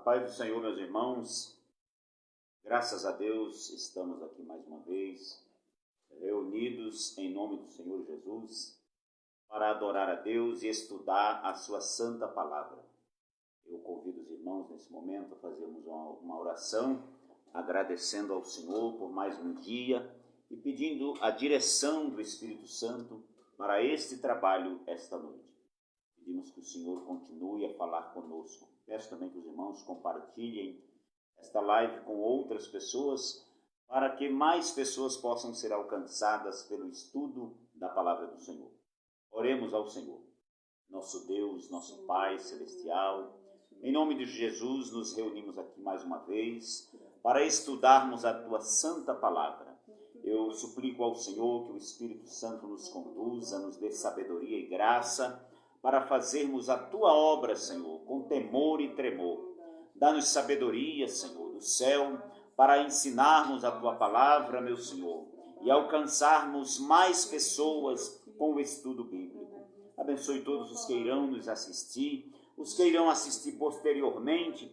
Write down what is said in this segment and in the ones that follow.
Paz do Senhor, meus irmãos, graças a Deus estamos aqui mais uma vez, reunidos em nome do Senhor Jesus, para adorar a Deus e estudar a sua santa palavra. Eu convido os irmãos nesse momento a fazermos uma oração, agradecendo ao Senhor por mais um dia e pedindo a direção do Espírito Santo para este trabalho esta noite. Pedimos que o Senhor continue a falar conosco. Peço também que os irmãos compartilhem esta live com outras pessoas, para que mais pessoas possam ser alcançadas pelo estudo da palavra do Senhor. Oremos ao Senhor. Nosso Deus, nosso Pai celestial, em nome de Jesus nos reunimos aqui mais uma vez para estudarmos a Tua santa palavra. Eu suplico ao Senhor que o Espírito Santo nos conduza, nos dê sabedoria e graça para fazermos a Tua obra, Senhor, com temor e tremor. Dá-nos sabedoria, Senhor, do céu, para ensinarmos a Tua palavra, meu Senhor, e alcançarmos mais pessoas com o estudo bíblico. Abençoe todos os que irão nos assistir, os que irão assistir posteriormente,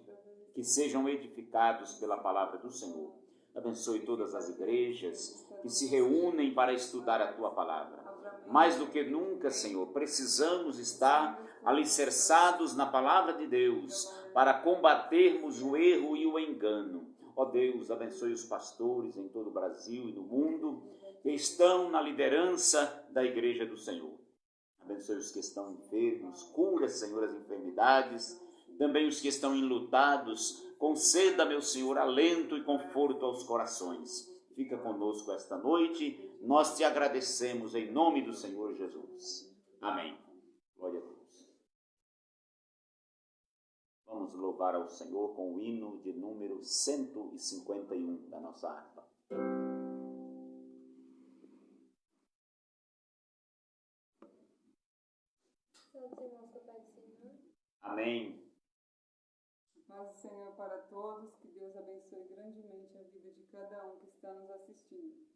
que sejam edificados pela palavra do Senhor. Abençoe todas as igrejas que se reúnem para estudar a Tua palavra. Mais do que nunca, Senhor, precisamos estar alicerçados na palavra de Deus para combatermos o erro e o engano. Ó Deus, abençoe os pastores em todo o Brasil e no mundo que estão na liderança da Igreja do Senhor. Abençoe os que estão enfermos, cura, Senhor, as enfermidades, também os que estão enlutados, conceda, meu Senhor, alento e conforto aos corações. Fica conosco esta noite, nós te agradecemos em nome do Senhor Jesus. Amém. Glória a Deus. Vamos louvar ao Senhor com o hino de número 151 da nossa harpa. Amém. Paz do Senhor para todos, que Deus abençoe grandemente a vida de cada um que está nos assistindo.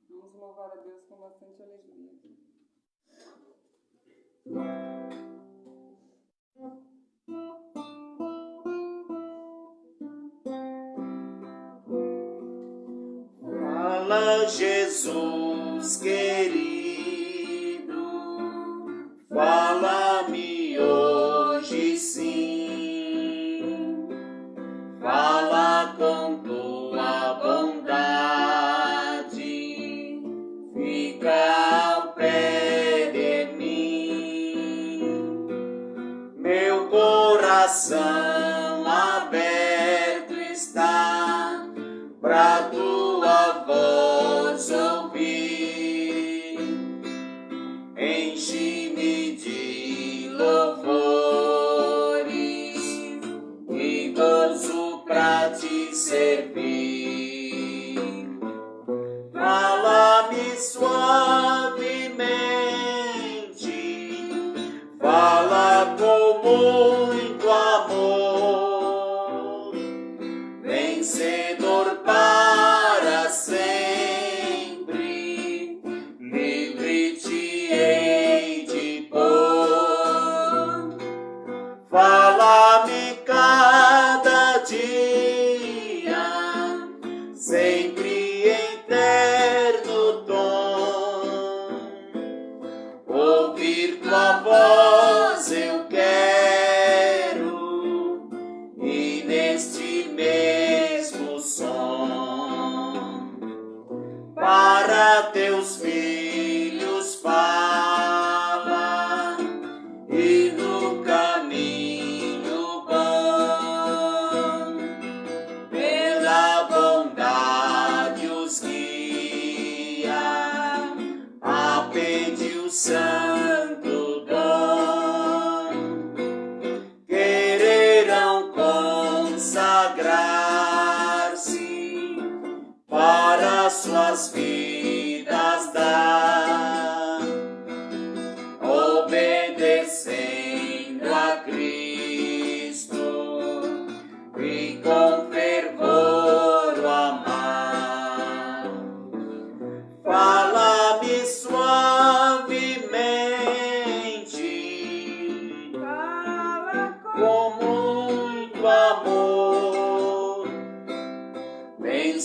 Vamos louvar a Deus com bastante alegria. Fala, Jesus querido, fala-me hoje sim, fala com Tua bondade, fica ao pé de mim, meu coração aberto está pra Tua voz ouvir, enche-me de louvores e gozo pra Te servir. Fala-me suavemente, fala com muito amor, vencedor para sempre, livre Te hei de pôr. Fala-me cada dia, sempre em terno tom, ouvir Tua voz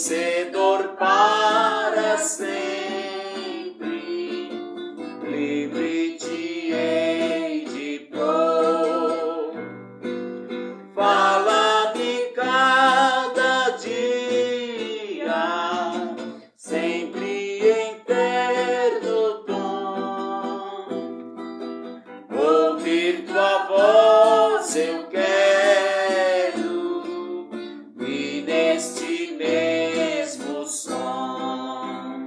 vencedor para sempre, livre te hei de pôr. Fala-me cada dia, sempre em terno tom, ouvir tua voz eu quero, e neste mesmo som,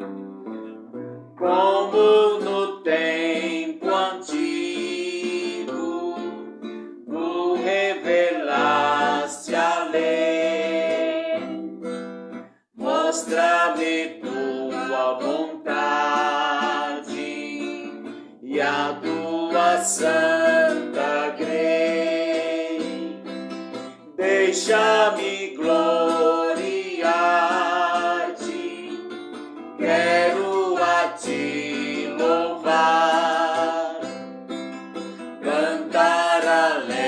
como no tempo antigo, tu revelaste a lei, mostra-me tua vontade e a tua santa grei. Deixa-me gloriar-te, quero a ti louvar, cantar alegremente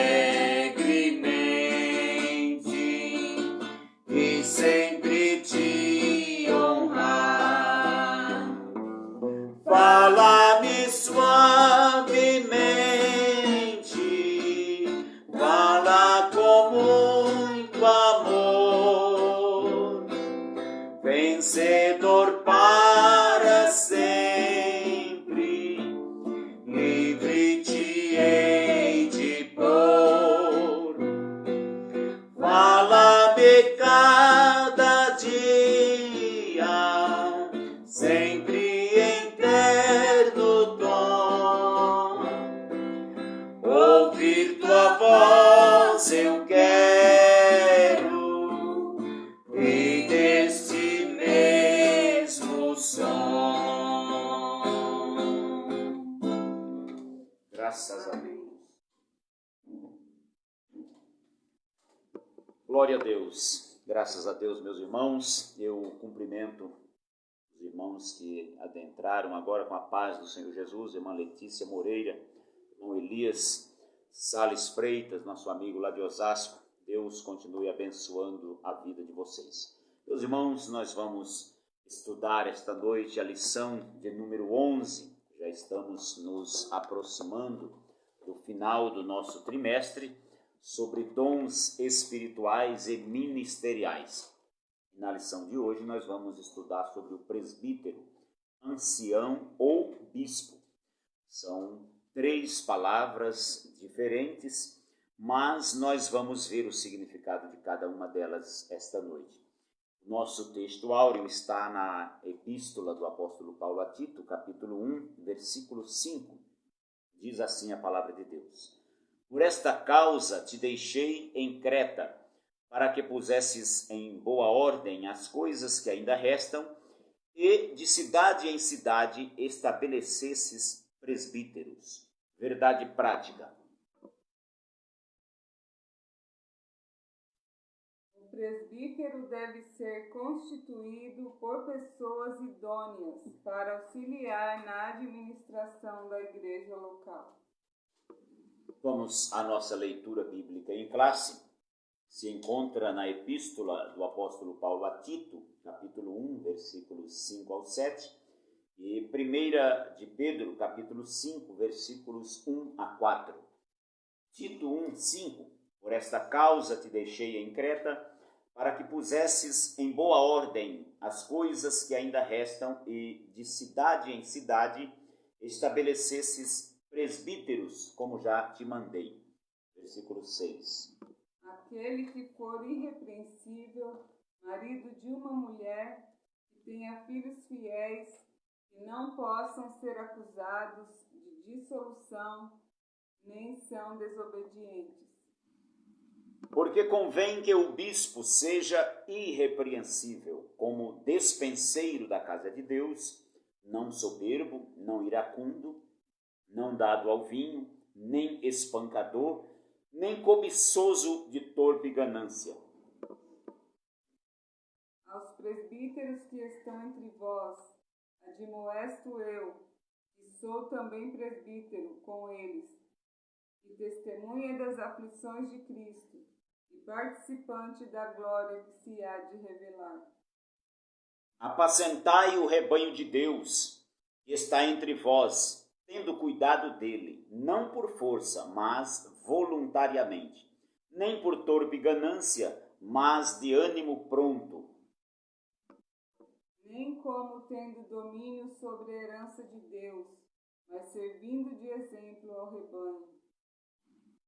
e sempre te honrar. Fala-me suavemente, fala com muito amor, vencedor para sempre, livre te hei de pôr. Fala-me cada dia, sempre em terno tom, ouvir tua voz eu quero, e deste mesmo som. Graças a Deus. Glória a Deus. Graças a Deus, meus irmãos. Eu cumprimento os irmãos que adentraram agora com a paz do Senhor Jesus, irmã Letícia Moreira, irmão Elias Salles Freitas, nosso amigo lá de Osasco. Deus continue abençoando a vida de vocês. Meus irmãos, nós vamos estudar esta noite a lição de número 11. Já estamos nos aproximando do final do nosso trimestre sobre dons espirituais e ministeriais. Na lição de hoje nós vamos estudar sobre o presbítero, ancião ou bispo. São 3 palavras diferentes, mas nós vamos ver o significado de cada uma delas esta noite. Nosso texto áureo está na epístola do apóstolo Paulo a Tito, capítulo 1, versículo 5. Diz assim a palavra de Deus: Por esta causa te deixei em Creta, para que pusesses em boa ordem as coisas que ainda restam, e de cidade em cidade estabelecesses presbíteros. Verdade prática. O presbítero deve ser constituído por pessoas idôneas para auxiliar na administração da igreja local. Vamos à nossa leitura bíblica em classe. Se encontra na epístola do apóstolo Paulo a Tito, capítulo 1, versículos 5 ao 7, e 1 de Pedro, capítulo 5, versículos 1 a 4. Tito 1, 5. Por esta causa te deixei em Creta, para que pusesses em boa ordem as coisas que ainda restam e de cidade em cidade estabelecesses presbíteros, como já te mandei. Versículo 6. Aquele que for irrepreensível, marido de uma mulher, que tenha filhos fiéis, que não possam ser acusados de dissolução, nem são desobedientes. Porque convém que o bispo seja irrepreensível, como despenseiro da casa de Deus, não soberbo, não iracundo, não dado ao vinho, nem espancador, nem cobiçoso de torpe ganância. Aos presbíteros que estão entre vós, admoesto eu, que sou também presbítero com eles, e testemunha das aflições de Cristo, e participante da glória que se há de revelar. Apacentai o rebanho de Deus, que está entre vós, tendo cuidado dele, não por força, mas voluntariamente, nem por torpe ganância, mas de ânimo pronto. Nem como tendo domínio sobre a herança de Deus, mas servindo de exemplo ao rebanho.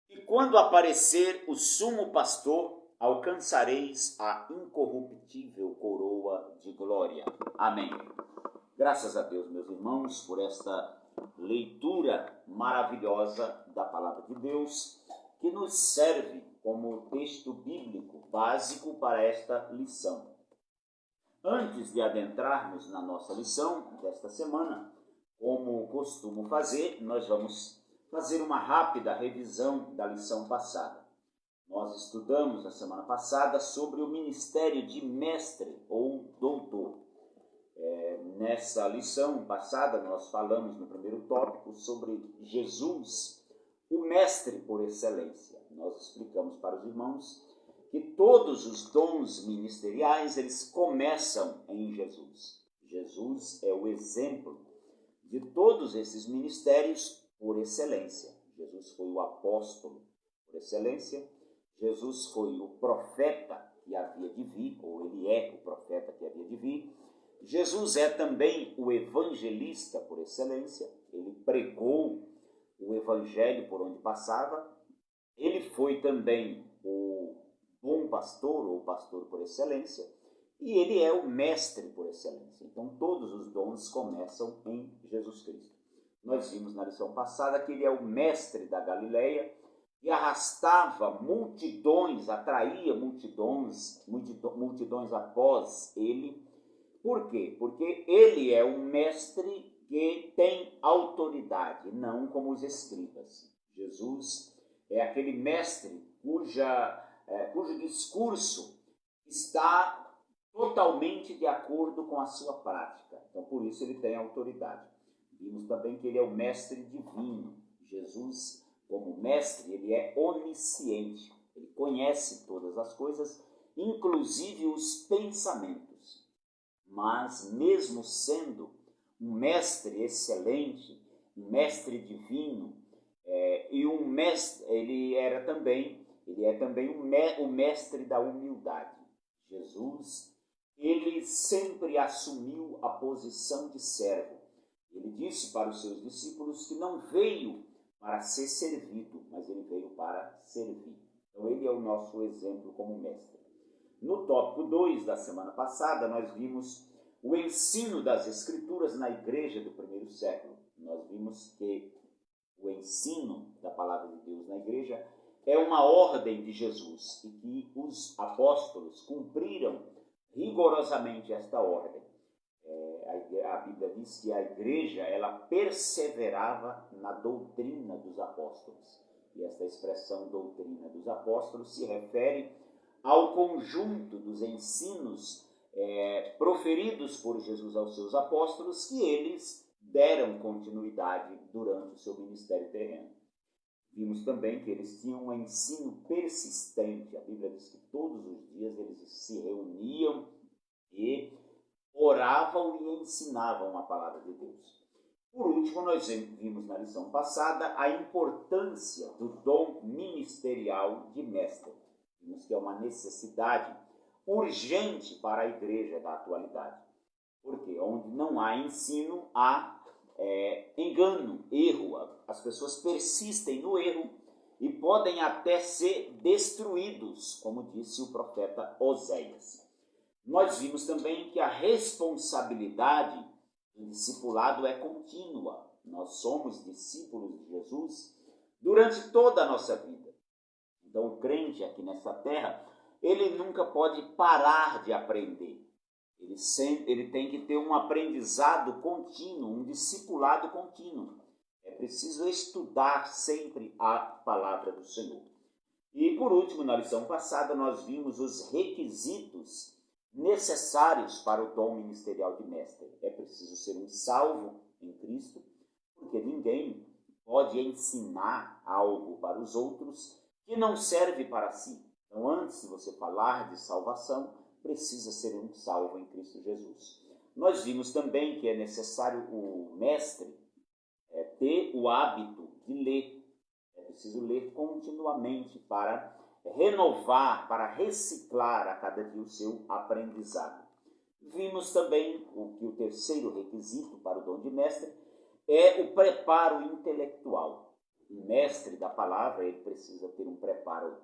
E quando aparecer o sumo pastor, alcançareis a incorruptível coroa de glória. Amém. Graças a Deus, meus irmãos, por esta leitura maravilhosa da palavra de Deus, que nos serve como texto bíblico básico para esta lição. Antes de adentrarmos na nossa lição desta semana, como costumo fazer, nós vamos fazer uma rápida revisão da lição passada. Nós estudamos na semana passada sobre o ministério de mestre ou doutor. Nessa lição passada, nós falamos no primeiro tópico sobre Jesus, o mestre por excelência. Nós explicamos para os irmãos que todos os dons ministeriais, eles começam em Jesus. Jesus é o exemplo de todos esses ministérios por excelência. Jesus foi o apóstolo por excelência. Jesus foi o profeta que havia de vir, ou ele é o profeta que havia de vir. Jesus é também o evangelista por excelência. Ele pregou o evangelho por onde passava. Ele foi também o bom pastor, ou pastor por excelência. E ele é o mestre por excelência. Então, todos os dons começam em Jesus Cristo. Nós vimos na lição passada que ele é o mestre da Galileia, e arrastava multidões, atraía multidões após ele. Por quê? Porque ele é um mestre que tem autoridade, não como os escribas. Jesus é aquele mestre cujo discurso está totalmente de acordo com a sua prática. Então, por isso ele tem autoridade. Vimos também que ele é o mestre divino. Jesus, como mestre, ele é onisciente. Ele conhece todas as coisas, inclusive os pensamentos. Mas, mesmo sendo um mestre excelente, um mestre divino, e um mestre, ele é também o mestre da humildade. Jesus, ele sempre assumiu a posição de servo. Ele disse para os seus discípulos que não veio para ser servido, mas ele veio para servir. Então ele é o nosso exemplo como mestre. No tópico 2 da semana passada, nós vimos o ensino das Escrituras na igreja do primeiro século. Nós vimos que o ensino da palavra de Deus na igreja é uma ordem de Jesus e que os apóstolos cumpriram rigorosamente esta ordem. A Bíblia diz que a igreja, ela perseverava na doutrina dos apóstolos. E esta expressão doutrina dos apóstolos se refere ao conjunto dos ensinos proferidos por Jesus aos seus apóstolos, que eles deram continuidade durante o seu ministério terreno. Vimos também que eles tinham um ensino persistente. A Bíblia diz que todos os dias eles se reuniam e oravam e ensinavam a palavra de Deus. Por último, nós vimos na lição passada a importância do dom ministerial de mestre. Vimos que é uma necessidade urgente para a igreja da atualidade. Porque onde não há ensino, há engano, erro. As pessoas persistem no erro e podem até ser destruídos, como disse o profeta Oséias. Nós vimos também que a responsabilidade do discipulado é contínua. Nós somos discípulos de Jesus durante toda a nossa vida. Então, o crente aqui nessa terra, ele nunca pode parar de aprender. Ele tem que ter um aprendizado contínuo, um discipulado contínuo. É preciso estudar sempre a palavra do Senhor. E, por último, na lição passada, nós vimos os requisitos necessários para o dom ministerial de mestre. É preciso ser um salvo em Cristo, porque ninguém pode ensinar algo para os outros que não serve para si. Então, antes de você falar de salvação, precisa ser um salvo em Cristo Jesus. Nós vimos também que é necessário o mestre ter o hábito de ler. É preciso ler continuamente para renovar, para reciclar a cada dia o seu aprendizado. Vimos também que o terceiro requisito para o dom de mestre é o preparo intelectual. O mestre da palavra, ele precisa ter um preparo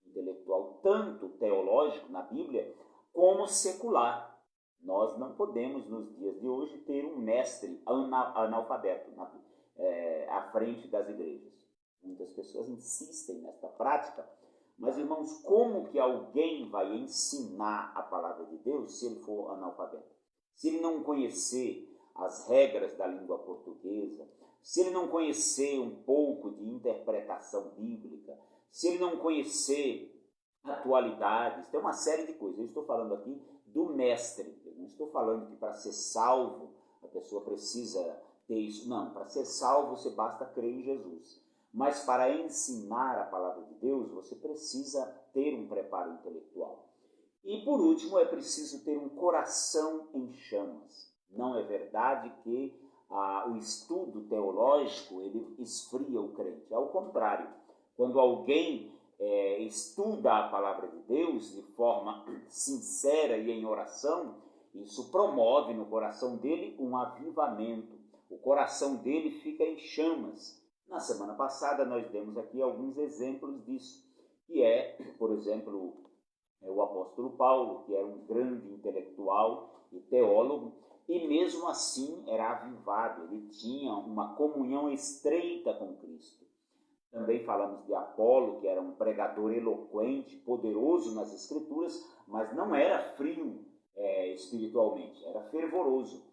intelectual tanto teológico na Bíblia como secular. Nós não podemos, nos dias de hoje, ter um mestre analfabeto à frente das igrejas. Muitas pessoas insistem nesta prática, mas, irmãos, como que alguém vai ensinar a palavra de Deus se ele for analfabeto? Se ele não conhecer as regras da língua portuguesa, se ele não conhecer um pouco de interpretação bíblica, se ele não conhecer atualidades, tem uma série de coisas. Eu estou falando aqui do mestre, eu não estou falando que para ser salvo a pessoa precisa ter isso. Não, para ser salvo você basta crer em Jesus. Mas para ensinar a palavra de Deus, você precisa ter um preparo intelectual. E por último, é preciso ter um coração em chamas. Não é verdade que o estudo teológico ele esfria o crente. Ao contrário, quando alguém estuda a palavra de Deus de forma sincera e em oração, isso promove no coração dele um avivamento. O coração dele fica em chamas. Na semana passada nós demos aqui alguns exemplos disso, que é, por exemplo, o apóstolo Paulo, que era um grande intelectual e teólogo, e mesmo assim era avivado, ele tinha uma comunhão estreita com Cristo. Também falamos de Apolo, que era um pregador eloquente, poderoso nas Escrituras, mas não era frio espiritualmente, era fervoroso.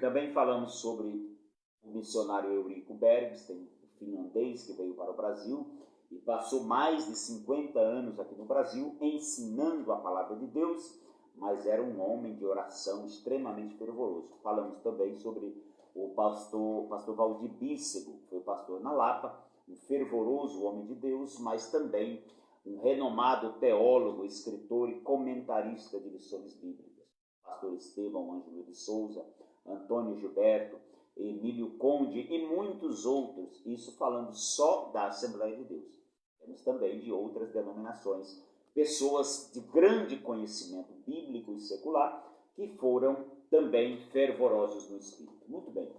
Também falamos sobre o missionário Eurico Bergsten, finlandês, que veio para o Brasil e passou mais de 50 anos aqui no Brasil ensinando a palavra de Deus, mas era um homem de oração extremamente fervoroso. Falamos também sobre o pastor Valdir Bícego, que foi pastor na Lapa, um fervoroso homem de Deus, mas também um renomado teólogo, escritor e comentarista de lições bíblicas. Pastor Estevão Ângelo de Souza, Antônio Gilberto, Emílio Conde e muitos outros, isso falando só da Assembleia de Deus. Temos também de outras denominações, pessoas de grande conhecimento bíblico e secular, que foram também fervorosos no Espírito. Muito bem,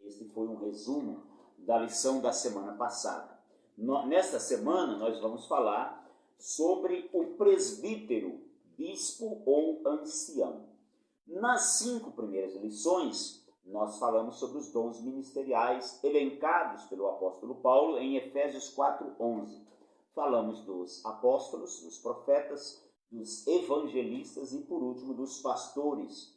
este foi um resumo da lição da semana passada. Nesta semana nós vamos falar sobre o presbítero, bispo ou ancião. Nas 5 primeiras lições, nós falamos sobre os dons ministeriais elencados pelo apóstolo Paulo em Efésios 4:11. Falamos dos apóstolos, dos profetas, dos evangelistas e, por último, dos pastores.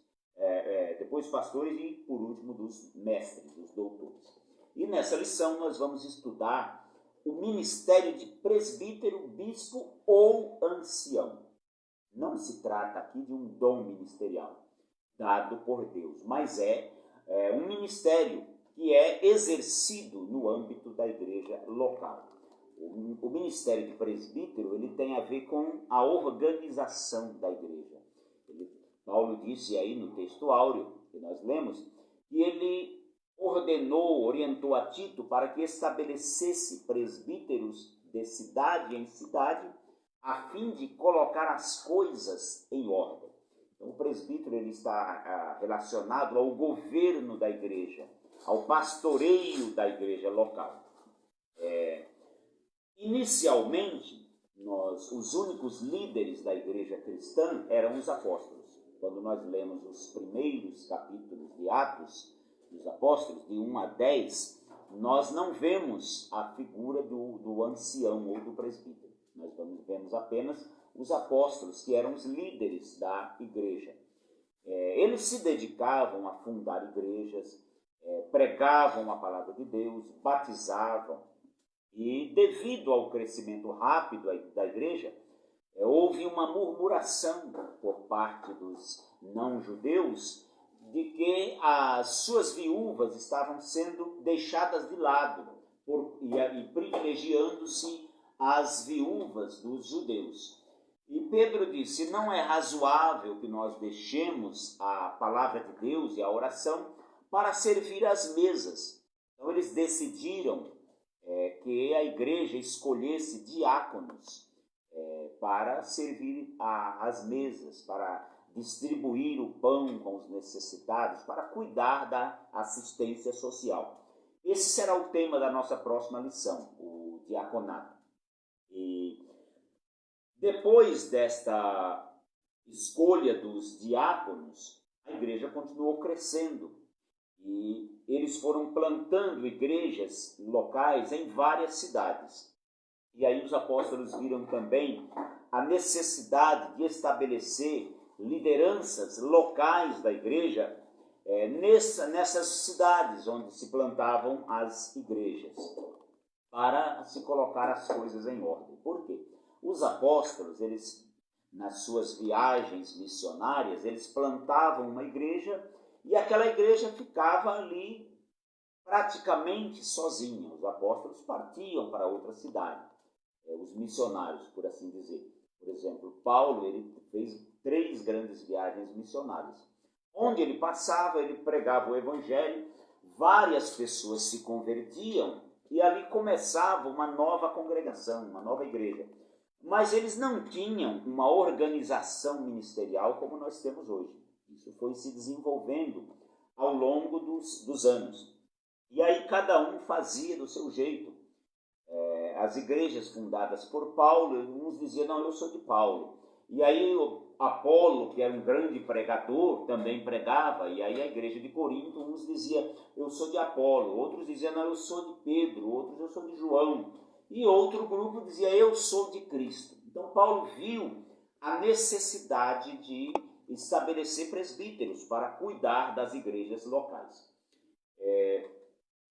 Depois pastores e, por último, dos mestres, dos doutores. E nessa lição nós vamos estudar o ministério de presbítero, bispo ou ancião. Não se trata aqui de um dom ministerial dado por Deus, mas é um ministério que é exercido no âmbito da igreja local. O ministério de presbítero ele tem a ver com a organização da igreja. Paulo disse aí no texto áureo que nós lemos que ele orientou a Tito para que estabelecesse presbíteros de cidade em cidade a fim de colocar as coisas em ordem. Então, o presbítero ele está relacionado ao governo da igreja, ao pastoreio da igreja local. Inicialmente, os únicos líderes da igreja cristã eram os apóstolos. Quando nós lemos os primeiros capítulos de Atos dos Apóstolos, de 1 a 10, nós não vemos a figura do ancião ou do presbítero. Nós vemos apenas os apóstolos, que eram os líderes da igreja. Eles se dedicavam a fundar igrejas, pregavam a palavra de Deus, batizavam, e devido ao crescimento rápido da igreja, houve uma murmuração por parte dos não-judeus de que as suas viúvas estavam sendo deixadas de lado e privilegiando-se as viúvas dos judeus. E Pedro disse: não é razoável que nós deixemos a palavra de Deus e a oração para servir às mesas. Então eles decidiram que a igreja escolhesse diáconos para servir às mesas, para distribuir o pão com os necessitados, para cuidar da assistência social. Esse será o tema da nossa próxima lição, o diaconato. E depois desta escolha dos diáconos, a igreja continuou crescendo e eles foram plantando igrejas locais em várias cidades. E aí os apóstolos viram também a necessidade de estabelecer lideranças locais da igreja nessas cidades onde se plantavam as igrejas, para se colocar as coisas em ordem. Por quê? Os apóstolos, eles, nas suas viagens missionárias, eles plantavam uma igreja e aquela igreja ficava ali praticamente sozinha. Os apóstolos partiam para outra cidade, os missionários, por assim dizer. Por exemplo, Paulo, ele fez 3 grandes viagens missionárias. Onde ele passava, ele pregava o evangelho, várias pessoas se convertiam e ali começava uma nova congregação, uma nova igreja. Mas eles não tinham uma organização ministerial como nós temos hoje. Isso foi se desenvolvendo ao longo dos anos. E aí cada um fazia do seu jeito. As igrejas fundadas por Paulo, uns diziam: não, eu sou de Paulo. E aí Apolo, que era um grande pregador, também pregava. E aí a igreja de Corinto, uns diziam: eu sou de Apolo. Outros diziam: não, eu sou de Pedro. Outros: eu sou de João. E outro grupo dizia: eu sou de Cristo. Então Paulo viu a necessidade de estabelecer presbíteros para cuidar das igrejas locais.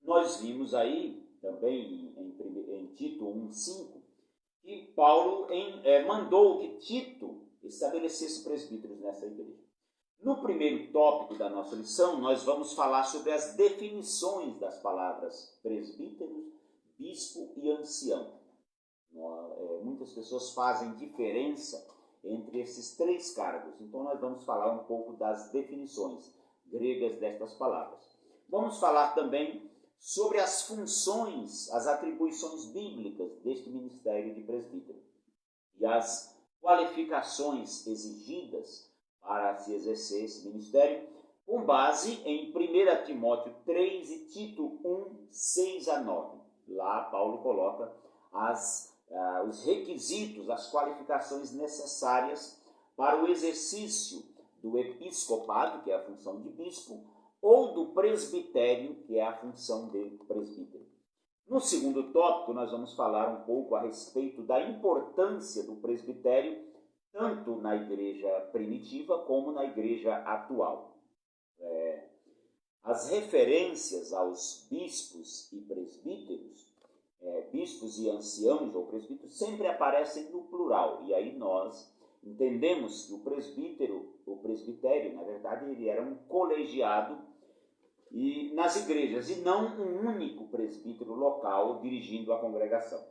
Nós vimos aí também em Tito 1,5 que Paulo mandou que Tito estabelecesse presbíteros nessa igreja. No primeiro tópico da nossa lição, nós vamos falar sobre as definições das palavras presbítero, bispo e ancião. Muitas pessoas fazem diferença entre esses 3 cargos, então nós vamos falar um pouco das definições gregas destas palavras. Vamos falar também sobre as funções, as atribuições bíblicas deste ministério de presbítero e as qualificações exigidas para se exercer esse ministério, com base em 1 Timóteo 3 e Tito 1, 6 a 9. Lá Paulo coloca os requisitos, as qualificações necessárias para o exercício do episcopado, que é a função de bispo, ou do presbitério, que é a função de presbítero. No segundo tópico, nós vamos falar um pouco a respeito da importância do presbitério, tanto na igreja primitiva como na igreja atual. As referências aos bispos e presbíteros, bispos e anciãos ou presbíteros, sempre aparecem no plural, e aí nós entendemos que o presbitério, na verdade, ele era um colegiado nas igrejas, e não um único presbítero local dirigindo a congregação.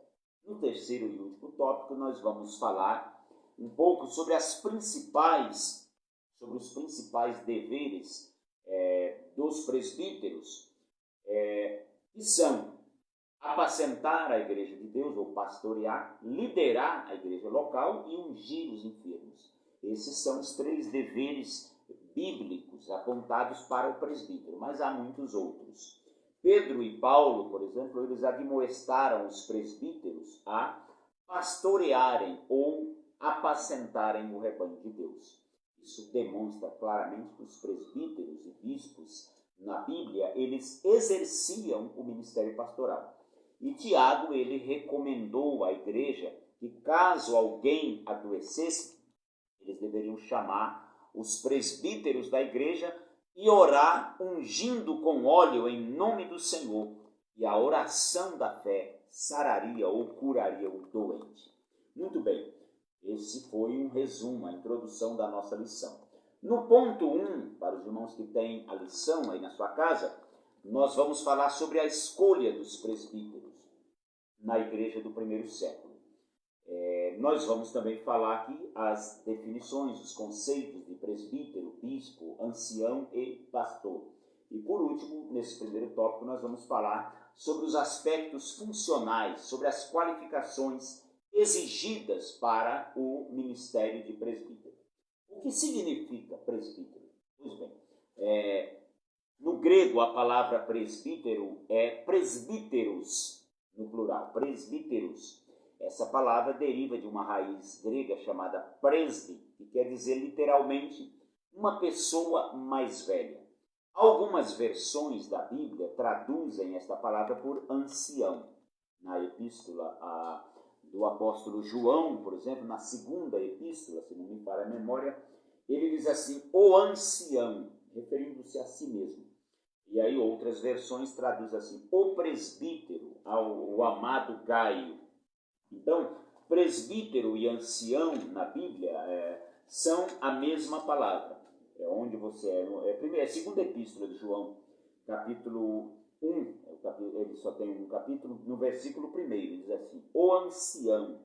No terceiro e último tópico, nós vamos falar um pouco sobre os principais deveres dos presbíteros, que são apacentar a igreja de Deus, ou pastorear, liderar a igreja local e ungir os enfermos. Esses são os 3 deveres bíblicos apontados para o presbítero, mas há muitos outros. Pedro e Paulo, por exemplo, eles admoestaram os presbíteros a pastorearem ou apacentarem o rebanho de Deus. Isso demonstra claramente que os presbíteros e bispos na Bíblia, eles exerciam o ministério pastoral. E Tiago, ele recomendou à igreja que, caso alguém adoecesse, eles deveriam chamar os presbíteros da igreja e orar ungindo com óleo em nome do Senhor, e a oração da fé sararia ou curaria o doente. Muito bem, esse foi um resumo, a introdução da nossa lição. No ponto 1, para os irmãos que têm a lição aí na sua casa, nós vamos falar sobre a escolha dos presbíteros na igreja do primeiro século. Nós vamos também falar aqui as definições, os conceitos de presbítero, bispo, ancião e pastor. E por último, nesse primeiro tópico, nós vamos falar sobre os aspectos funcionais, sobre as qualificações exigidas para o ministério de presbítero. O que significa presbítero? Pois bem, no grego a palavra presbítero é presbíteros, no plural, presbíteros. Essa palavra deriva de uma raiz grega chamada presby, que quer dizer literalmente uma pessoa mais velha. Algumas versões da Bíblia traduzem esta palavra por ancião. Na epístola do apóstolo João, por exemplo, na segunda epístola, se não me falha a memória, ele diz assim, o ancião, referindo-se a si mesmo. E aí outras versões traduzem assim, o presbítero, o amado Gaio. Então, presbítero e ancião na Bíblia são a mesma palavra. Onde você é a segunda epístola de João, capítulo 1, ele só tem um capítulo, no versículo 1, diz assim, o ancião,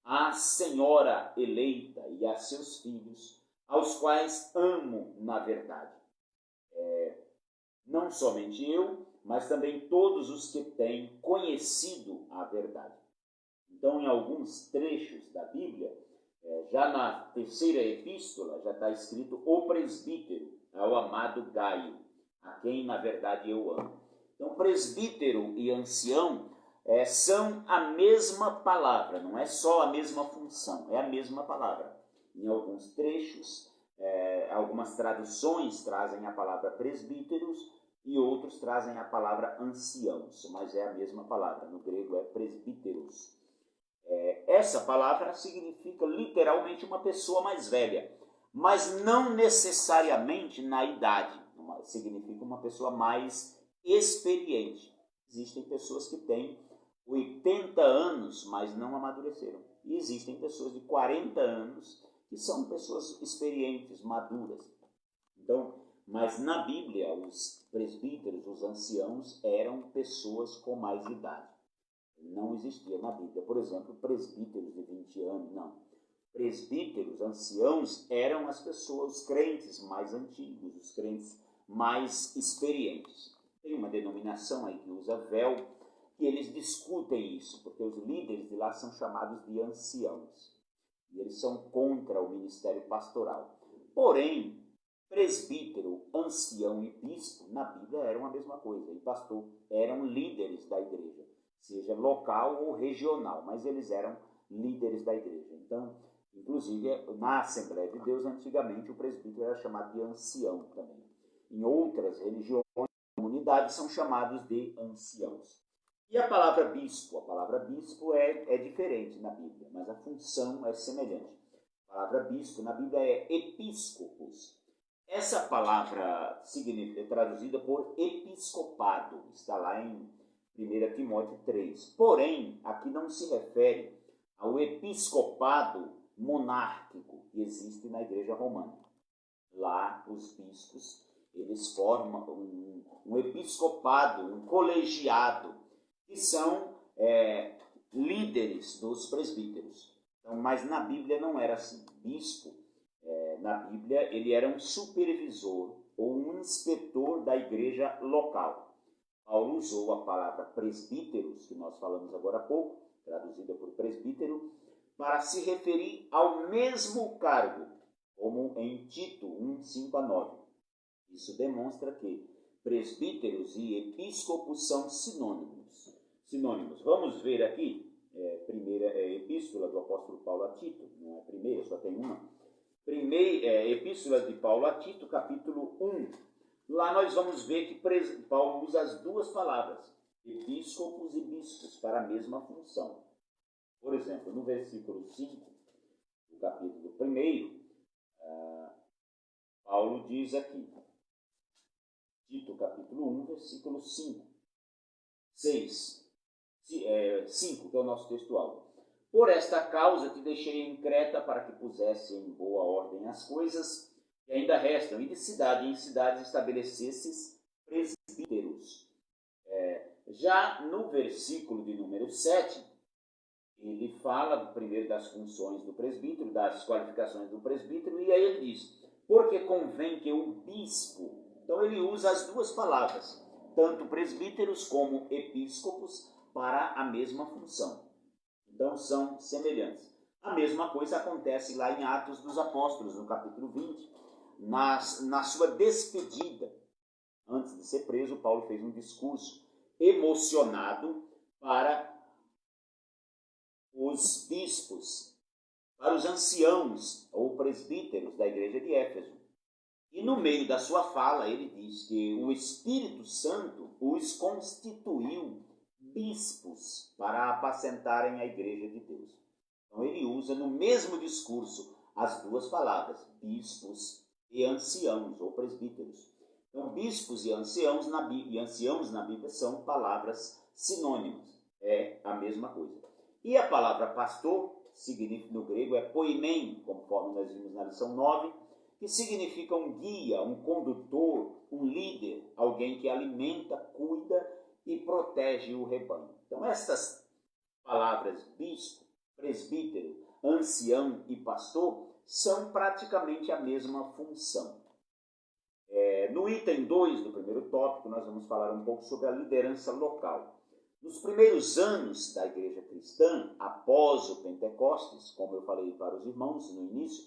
a senhora eleita e a seus filhos, aos quais amo na verdade. Não somente eu, mas também todos os que têm conhecido a verdade. Então, em alguns trechos da Bíblia, já na terceira epístola, já está escrito o presbítero, ao amado Gaio, a quem, na verdade, eu amo. Então, presbítero e ancião são a mesma palavra, não é só a mesma função, é a mesma palavra. Em alguns trechos, algumas traduções trazem a palavra presbíteros e outros trazem a palavra anciãos, mas é a mesma palavra, no grego é presbíteros. Essa palavra significa literalmente uma pessoa mais velha, mas não necessariamente na idade, significa uma pessoa mais experiente. Existem pessoas que têm 80 anos, mas não amadureceram. E existem pessoas de 40 anos que são pessoas experientes, maduras. Então, mas na Bíblia, os presbíteros, os anciãos, eram pessoas com mais idade. Não existia na Bíblia, por exemplo, presbíteros de 20 anos, não. Presbíteros, anciãos, eram as pessoas, os crentes mais antigos, os crentes mais experientes. Tem uma denominação aí que usa véu, que eles discutem isso, porque os líderes de lá são chamados de anciãos. E eles são contra o ministério pastoral. Porém, presbítero, ancião e bispo, na Bíblia eram a mesma coisa. E pastor eram líderes da igreja, seja local ou regional, mas eles eram líderes da igreja. Então, inclusive, na Assembleia de Deus, antigamente, o presbítero era chamado de ancião também. Em outras religiões, comunidades são chamados de anciãos. E a palavra bispo é diferente na Bíblia, mas a função é semelhante. A palavra bispo na Bíblia é episcopos. Essa palavra é traduzida por episcopado, está lá em 1 Timóteo 3. Porém, aqui não se refere ao episcopado monárquico que existe na Igreja Romana. Lá, os bispos, eles formam um episcopado, um colegiado, que são líderes dos presbíteros. Então, mas na Bíblia não era assim. Bispo, na Bíblia, ele era um supervisor ou um inspetor da igreja local. Paulo usou a palavra presbíteros, que nós falamos agora há pouco, traduzida por presbítero, para se referir ao mesmo cargo, como em Tito 1, 5-9. Isso demonstra que presbíteros e episcopos são sinônimos. Vamos ver aqui, primeira epístola do apóstolo Paulo a Tito, não é a primeira, só tem uma. Epístola de Paulo a Tito, capítulo 1. Lá nós vamos ver que Paulo usa as duas palavras, episcopos e bispos, para a mesma função. Por exemplo, no versículo 5, do capítulo 1, Paulo diz aqui, Tito, capítulo 1, versículo 5, 5, que é o nosso textual. Por esta causa te deixei em Creta para que pusesse em boa ordem as coisas que ainda restam, e de cidade em cidade estabelecesses presbíteros. Já no versículo de número 7, ele fala primeiro das funções do presbítero, das qualificações do presbítero, e aí ele diz, porque convém que o bispo, então ele usa as duas palavras, tanto presbíteros como episcopos, para a mesma função. Então são semelhantes. A mesma coisa acontece lá em Atos dos Apóstolos, no capítulo 20, na sua despedida. Antes de ser preso, Paulo fez um discurso emocionado para os bispos, para os anciãos ou presbíteros da igreja de Éfeso. E no meio da sua fala, ele diz que o Espírito Santo os constituiu bispos para apacentarem a igreja de Deus. Então ele usa no mesmo discurso as duas palavras, bispos e anciãos ou presbíteros. Então bispos e anciãos na Bíblia são palavras sinônimas, é a mesma coisa. E a palavra pastor, significa, no grego, é poimen, conforme nós vimos na lição 9, que significa um guia, um condutor, um líder, alguém que alimenta, cuida e protege o rebanho. Então essas palavras bispo, presbítero, ancião e pastor são praticamente a mesma função. No item 2 do primeiro tópico, nós vamos falar um pouco sobre a liderança local. Nos primeiros anos da igreja cristã, após o Pentecostes, como eu falei para os irmãos no início,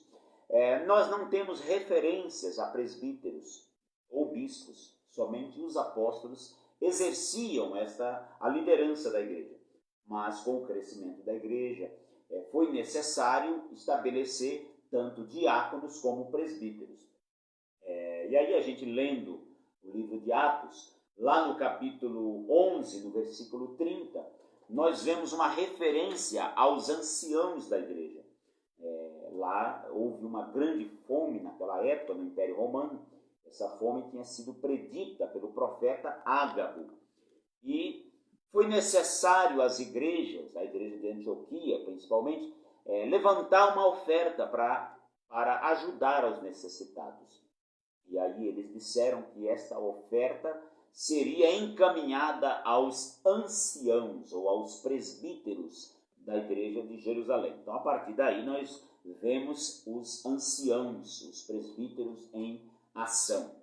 nós não temos referências a presbíteros ou bispos, somente os apóstolos exerciam a liderança da igreja. Mas com o crescimento da igreja, foi necessário estabelecer tanto diáconos como presbíteros. E aí a gente lendo o livro de Atos, lá no capítulo 11, no versículo 30, nós vemos uma referência aos anciãos da igreja. Lá houve uma grande fome naquela época no Império Romano. Essa fome tinha sido predita pelo profeta Ágabo. E foi necessário às igrejas, a igreja de Antioquia principalmente, levantar uma oferta para ajudar aos necessitados. E aí eles disseram que esta oferta seria encaminhada aos anciãos ou aos presbíteros da igreja de Jerusalém. Então, a partir daí, nós vemos os anciãos, os presbíteros em ação.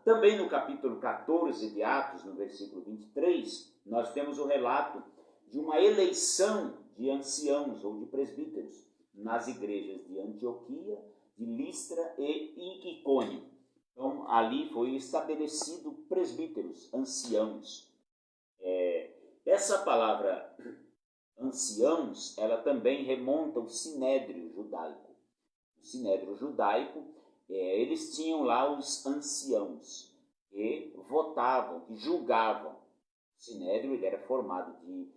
Também no capítulo 14 de Atos, no versículo 23, nós temos o relato de uma eleição de anciãos ou de presbíteros nas igrejas de Antioquia, de Listra e Icônio. Então, ali foi estabelecido presbíteros, anciãos. Essa palavra anciãos, ela também remonta ao sinédrio judaico. O sinédrio judaico, eles tinham lá os anciãos, que votavam, que julgavam. O sinédrio ele era formado de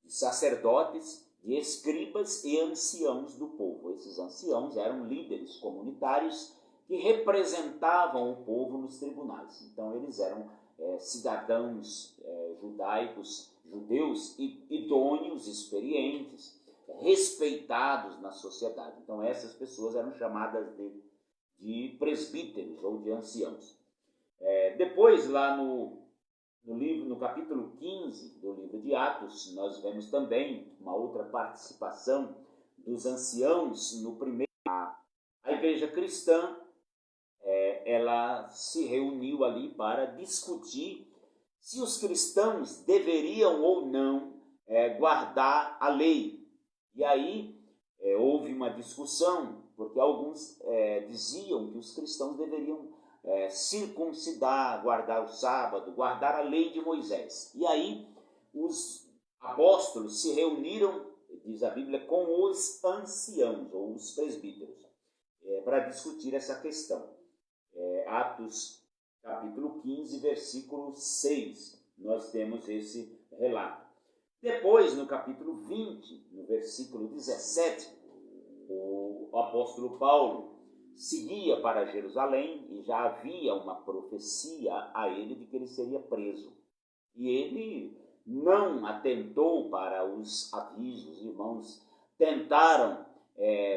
sacerdotes, de escribas e anciãos do povo. Esses anciãos eram líderes comunitários que representavam o povo nos tribunais. Então, eles eram cidadãos judeus idôneos, experientes, respeitados na sociedade. Então, essas pessoas eram chamadas de presbíteros ou de anciãos. Depois, lá no capítulo 15 do livro de Atos, nós vemos também uma outra participação dos anciãos no primeiro. A igreja cristã, ela se reuniu ali para discutir se os cristãos deveriam ou não guardar a lei. E aí houve uma discussão, porque alguns diziam que os cristãos deveriam circuncidar, guardar o sábado, guardar a lei de Moisés. E aí os apóstolos se reuniram, diz a Bíblia, com os anciãos, ou os presbíteros, para discutir essa questão. Atos capítulo 15, versículo 6, nós temos esse relato. Depois, no capítulo 20, no versículo 17, o apóstolo Paulo seguia para Jerusalém e já havia uma profecia a ele de que ele seria preso. E ele não atentou para os avisos. Os irmãos tentaram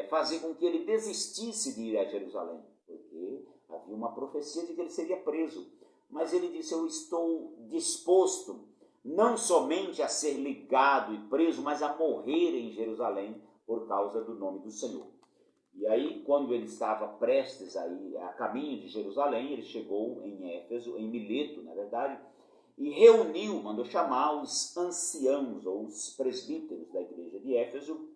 fazer com que ele desistisse de ir a Jerusalém, porque havia uma profecia de que ele seria preso. Mas ele disse: eu estou disposto não somente a ser ligado e preso, mas a morrer em Jerusalém por causa do nome do Senhor. E aí, quando ele estava prestes a ir a caminho de Jerusalém, ele chegou em Éfeso, em Mileto, na verdade, e reuniu, mandou chamar os anciãos ou os presbíteros da igreja de Éfeso,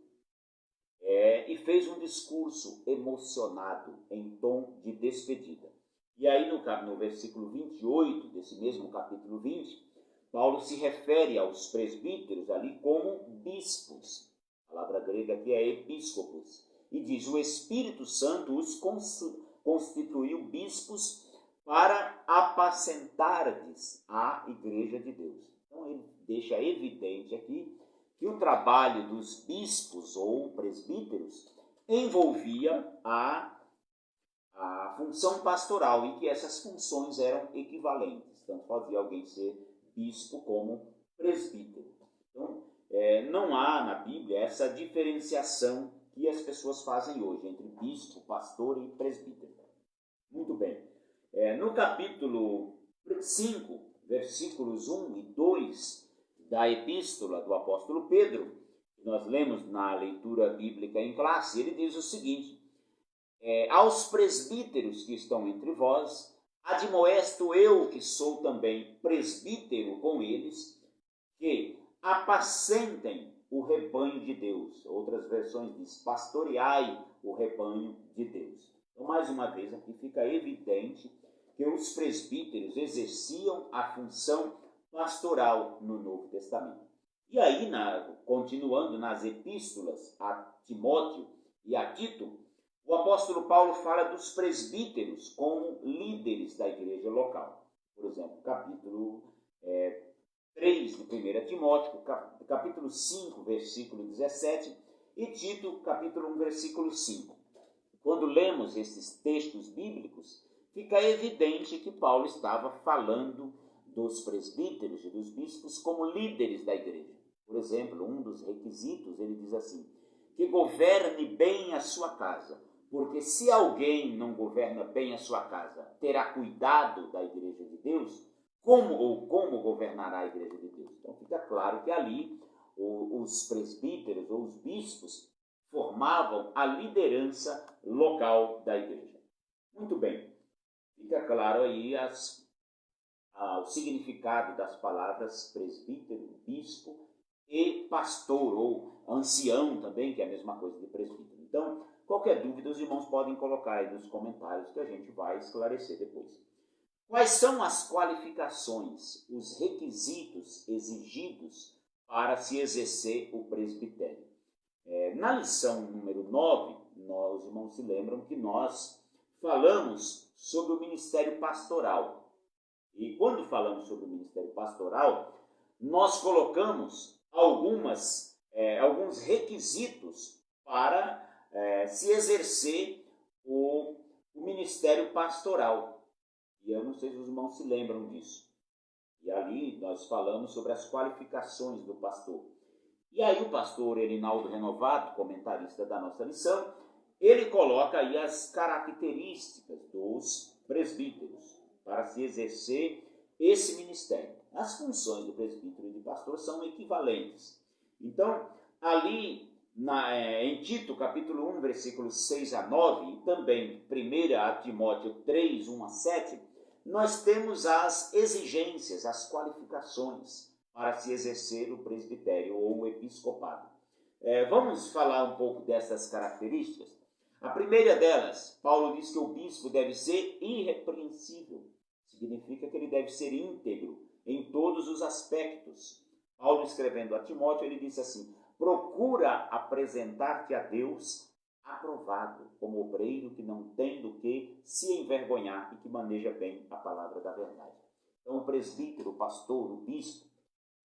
e fez um discurso emocionado em tom de despedida. E aí no versículo 28 desse mesmo capítulo 20, Paulo se refere aos presbíteros ali como bispos. A palavra grega aqui é episcopos. E diz, o Espírito Santo os constituiu bispos para apacentardes a igreja de Deus. Então ele deixa evidente aqui que o trabalho dos bispos ou presbíteros envolvia a função pastoral e que essas funções eram equivalentes. Tanto fazia alguém ser bispo como presbítero. Então, não há na Bíblia essa diferenciação que as pessoas fazem hoje entre bispo, pastor e presbítero. Muito bem. No capítulo 5, versículos 1 e 2 da epístola do apóstolo Pedro, que nós lemos na leitura bíblica em classe, ele diz o seguinte, aos presbíteros que estão entre vós, admoesto eu, que sou também presbítero com eles, que apacentem o rebanho de Deus. Outras versões diz, pastoreai o rebanho de Deus. Então, mais uma vez, aqui fica evidente que os presbíteros exerciam a função pastoral no Novo Testamento. E aí, continuando nas epístolas a Timóteo e a Tito, o apóstolo Paulo fala dos presbíteros como líderes da igreja local. Por exemplo, capítulo 3 de 1 Timóteo, capítulo 5, versículo 17, e Tito, capítulo 1, versículo 5. Quando lemos esses textos bíblicos, fica evidente que Paulo estava falando dos presbíteros e dos bispos como líderes da igreja. Por exemplo, um dos requisitos, ele diz assim, que governe bem a sua casa, porque se alguém não governa bem a sua casa, terá cuidado da igreja de Deus, como governará a igreja de Deus? Então fica claro que ali os presbíteros ou os bispos formavam a liderança local da igreja. Muito bem, fica claro aí o significado das palavras presbítero, bispo e pastor, ou ancião também, que é a mesma coisa de presbítero. Então, qualquer dúvida, os irmãos podem colocar aí nos comentários que a gente vai esclarecer depois. Quais são as qualificações, os requisitos exigidos para se exercer o presbitério? Na lição número 9, os irmãos se lembram que nós falamos sobre o ministério pastoral. E quando falamos sobre o ministério pastoral, nós colocamos alguns requisitos para se exercer o ministério pastoral. E eu não sei se os irmãos se lembram disso. E ali nós falamos sobre as qualificações do pastor. E aí o pastor Erinaldo Renovato, comentarista da nossa lição, ele coloca aí as características dos presbíteros para se exercer esse ministério. As funções do presbítero e do pastor são equivalentes. Então, ali em Tito, capítulo 1, versículos 6 a 9, e também 1 Timóteo 3, 1 a 7, nós temos as exigências, as qualificações para se exercer o presbitério ou o episcopado. Vamos falar um pouco dessas características? A primeira delas, Paulo diz que o bispo deve ser irrepreensível. Significa que ele deve ser íntegro em todos os aspectos. Paulo, escrevendo a Timóteo, ele disse assim, procura apresentar-te a Deus aprovado, como obreiro que não tem do que se envergonhar e que maneja bem a palavra da verdade. Então, o presbítero, o pastor, o bispo,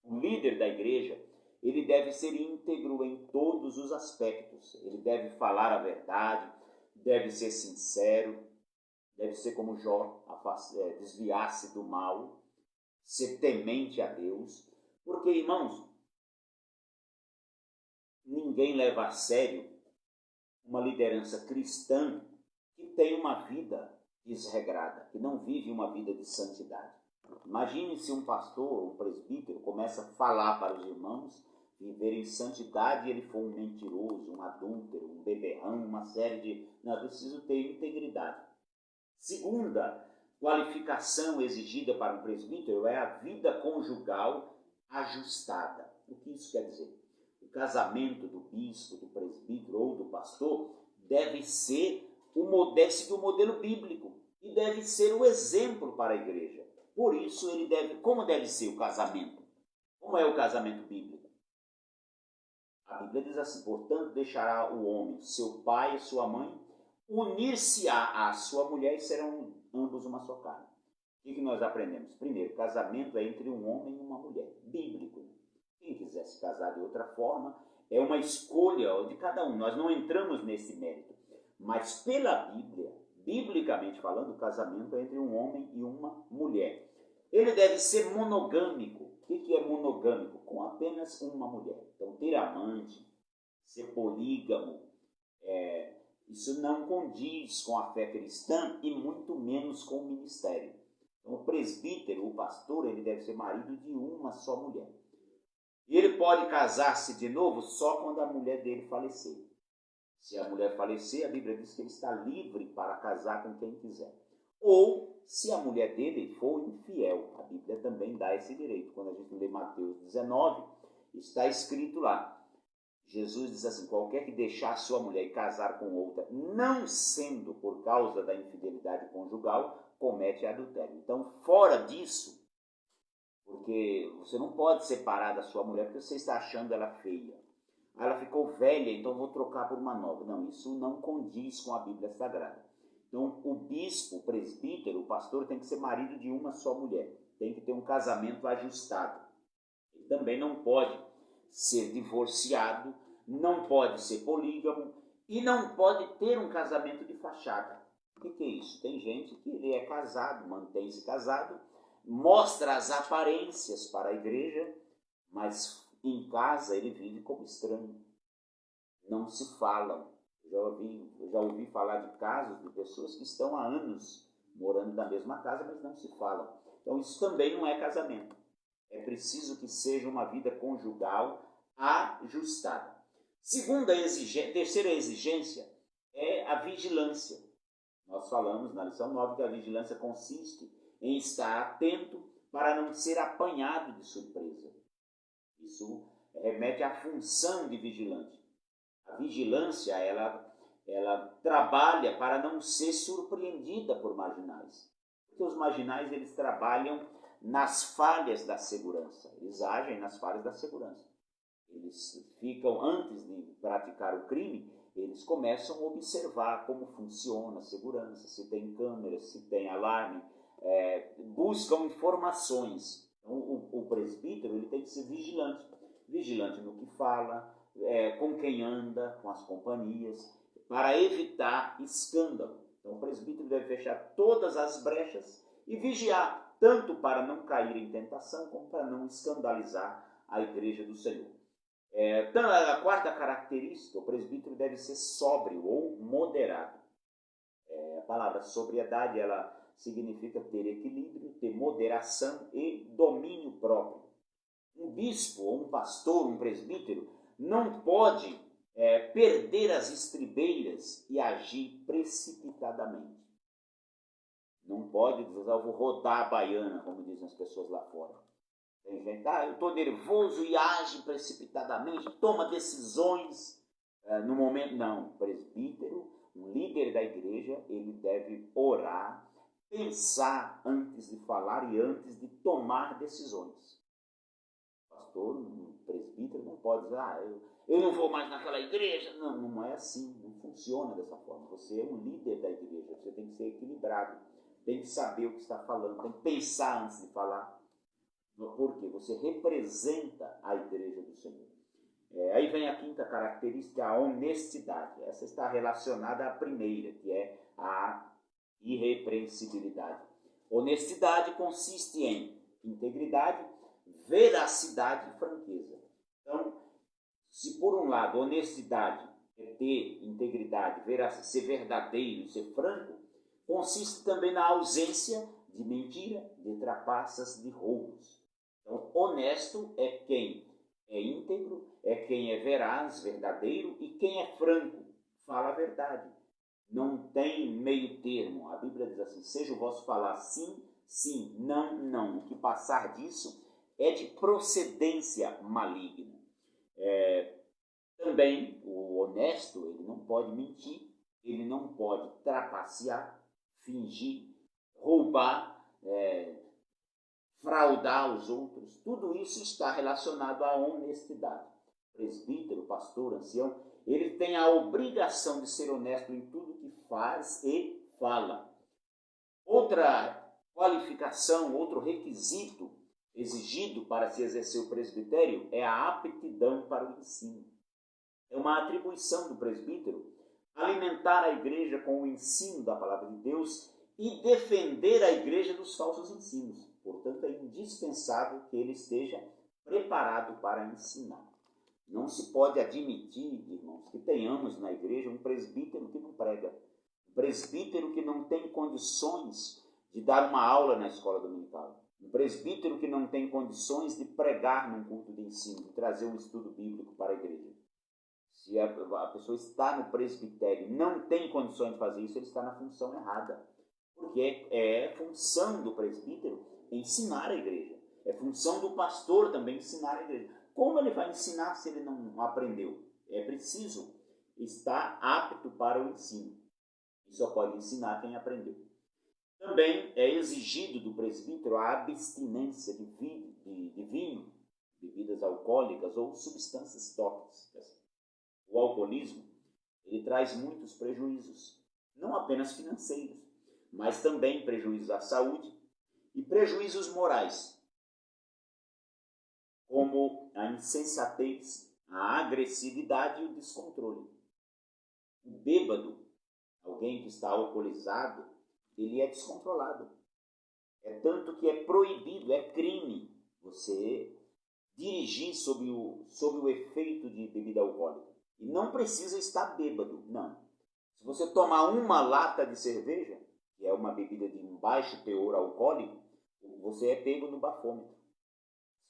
o líder da igreja, ele deve ser íntegro em todos os aspectos. Ele deve falar a verdade, deve ser sincero, deve ser como Jó, desviar-se do mal, ser temente a Deus. Porque, irmãos, ninguém leva a sério uma liderança cristã que tem uma vida desregrada, que não vive uma vida de santidade. Imagine se um pastor, um presbítero, começa a falar para os irmãos viver em santidade e ele for um mentiroso, um adúltero, um beberrão, uma série de... Não, é preciso ter integridade. Segunda qualificação exigida para um presbítero é a vida conjugal ajustada. O que isso quer dizer? O casamento do bispo, do presbítero ou do pastor deve seguir o modelo bíblico e deve ser o exemplo para a igreja. Por isso, como deve ser o casamento? Como é o casamento bíblico? A Bíblia diz assim: portanto, deixará o homem seu pai e sua mãe, unir-se-á à sua mulher e serão ambos uma só carne. O que nós aprendemos? Primeiro, casamento é entre um homem e uma mulher, bíblico. Quem quiser se casar de outra forma, é uma escolha de cada um. Nós não entramos nesse mérito. Mas pela Bíblia, biblicamente falando, o casamento é entre um homem e uma mulher. Ele deve ser monogâmico. O que é monogâmico? Com apenas uma mulher. Então, ter amante, ser polígamo, isso não condiz com a fé cristã e muito menos com o ministério. Então, o presbítero, o pastor, ele deve ser marido de uma só mulher. E ele pode casar-se de novo só quando a mulher dele falecer. Se a mulher falecer, a Bíblia diz que ele está livre para casar com quem quiser. Ou, se a mulher dele for infiel, a Bíblia também dá esse direito. Quando a gente lê Mateus 19, está escrito lá. Jesus diz assim: qualquer que deixar sua mulher e casar com outra, não sendo por causa da infidelidade conjugal, comete adultério. Então, fora disso, porque você não pode separar da sua mulher porque você está achando ela feia. Ela ficou velha, então vou trocar por uma nova. Não, isso não condiz com a Bíblia Sagrada. Então, o bispo, o presbítero, o pastor tem que ser marido de uma só mulher. Tem que ter um casamento ajustado. Ele também não pode ser divorciado, não pode ser polígamo e não pode ter um casamento de fachada. O que é isso? Tem gente que ele é casado, mantém-se casado, mostra as aparências para a igreja, mas em casa ele vive como estranho. Não se falam. Já ouvi falar de casos de pessoas que estão há anos morando na mesma casa, mas não se falam. Então isso também não é casamento. É preciso que seja uma vida conjugal ajustada. Terceira exigência é a vigilância. Nós falamos na lição 9 que a vigilância consiste em estar atento para não ser apanhado de surpresa. Isso remete à função de vigilante. A vigilância, ela trabalha para não ser surpreendida por marginais. Porque os marginais, eles trabalham nas falhas da segurança. Eles agem nas falhas da segurança. Eles ficam, antes de praticar o crime, eles começam a observar como funciona a segurança, se tem câmeras, se tem alarme, buscam informações. Então, o presbítero ele tem que ser vigilante no que fala, com quem anda, com as companhias, para evitar escândalo. Então, o presbítero deve fechar todas as brechas e vigiar, tanto para não cair em tentação, como para não escandalizar a igreja do Senhor. Então, a quarta característica, o presbítero deve ser sóbrio ou moderado. A palavra sobriedade, ela significa ter equilíbrio, ter moderação e domínio próprio. Um bispo, ou um pastor, um presbítero, não pode perder as estribeiras e agir precipitadamente. Não pode dizer, eu vou rodar a baiana, como dizem as pessoas lá fora. Tem gente, eu estou nervoso e age precipitadamente, toma decisões no momento. Não, o presbítero, o líder da igreja, ele deve orar, pensar antes de falar e antes de tomar decisões. O pastor, o presbítero não pode dizer, eu não vou mais naquela igreja. Não, não é assim, não funciona dessa forma. Você é um líder da igreja, você tem que ser equilibrado, tem que saber o que está falando, tem que pensar antes de falar. Porque você representa a igreja do Senhor. Aí vem a quinta característica, a honestidade. Essa está relacionada à primeira, que é a irrepreensibilidade. Honestidade consiste em integridade, veracidade e franqueza. Então, se por um lado honestidade é ter integridade, ser verdadeiro, ser franco, consiste também na ausência de mentira, de trapaças, de roubos. Então, honesto é quem é íntegro, é quem é veraz, verdadeiro, e quem é franco, fala a verdade. Não tem meio termo. A Bíblia diz assim: seja o vosso falar sim, sim, não, não. O que passar disso é de procedência maligna. Também o honesto, ele não pode mentir, ele não pode trapacear, fingir, roubar, fraudar os outros. Tudo isso está relacionado à honestidade. Presbítero, pastor, ancião, ele tem a obrigação de ser honesto em tudo que faz e fala. Outra qualificação, outro requisito exigido para se exercer o presbitério é a aptidão para o ensino. É uma atribuição do presbítero alimentar a igreja com o ensino da palavra de Deus e defender a igreja dos falsos ensinos. Portanto, é indispensável que ele esteja preparado para ensinar. Não se pode admitir, irmãos, que tenhamos na igreja um presbítero que não prega, um presbítero que não tem condições de dar uma aula na escola dominical, um presbítero que não tem condições de pregar num culto de ensino, de trazer um estudo bíblico para a igreja. Se a pessoa está no presbitério e não tem condições de fazer isso, ele está na função errada. Porque é função do presbítero ensinar a igreja. É função do pastor também ensinar a igreja. Como ele vai ensinar se ele não aprendeu? É preciso estar apto para o ensino. E só pode ensinar quem aprendeu. Também é exigido do presbítero a abstinência de vinho, bebidas alcoólicas ou substâncias tóxicas. O alcoolismo, ele traz muitos prejuízos, não apenas financeiros, mas também prejuízos à saúde e prejuízos morais, como a insensatez, a agressividade e o descontrole. O bêbado, alguém que está alcoolizado, ele é descontrolado. É tanto que é proibido, é crime você dirigir sob o efeito de bebida alcoólica. E não precisa estar bêbado, não. Se você tomar uma lata de cerveja, que é uma bebida de um baixo teor alcoólico, você é pego no bafômetro.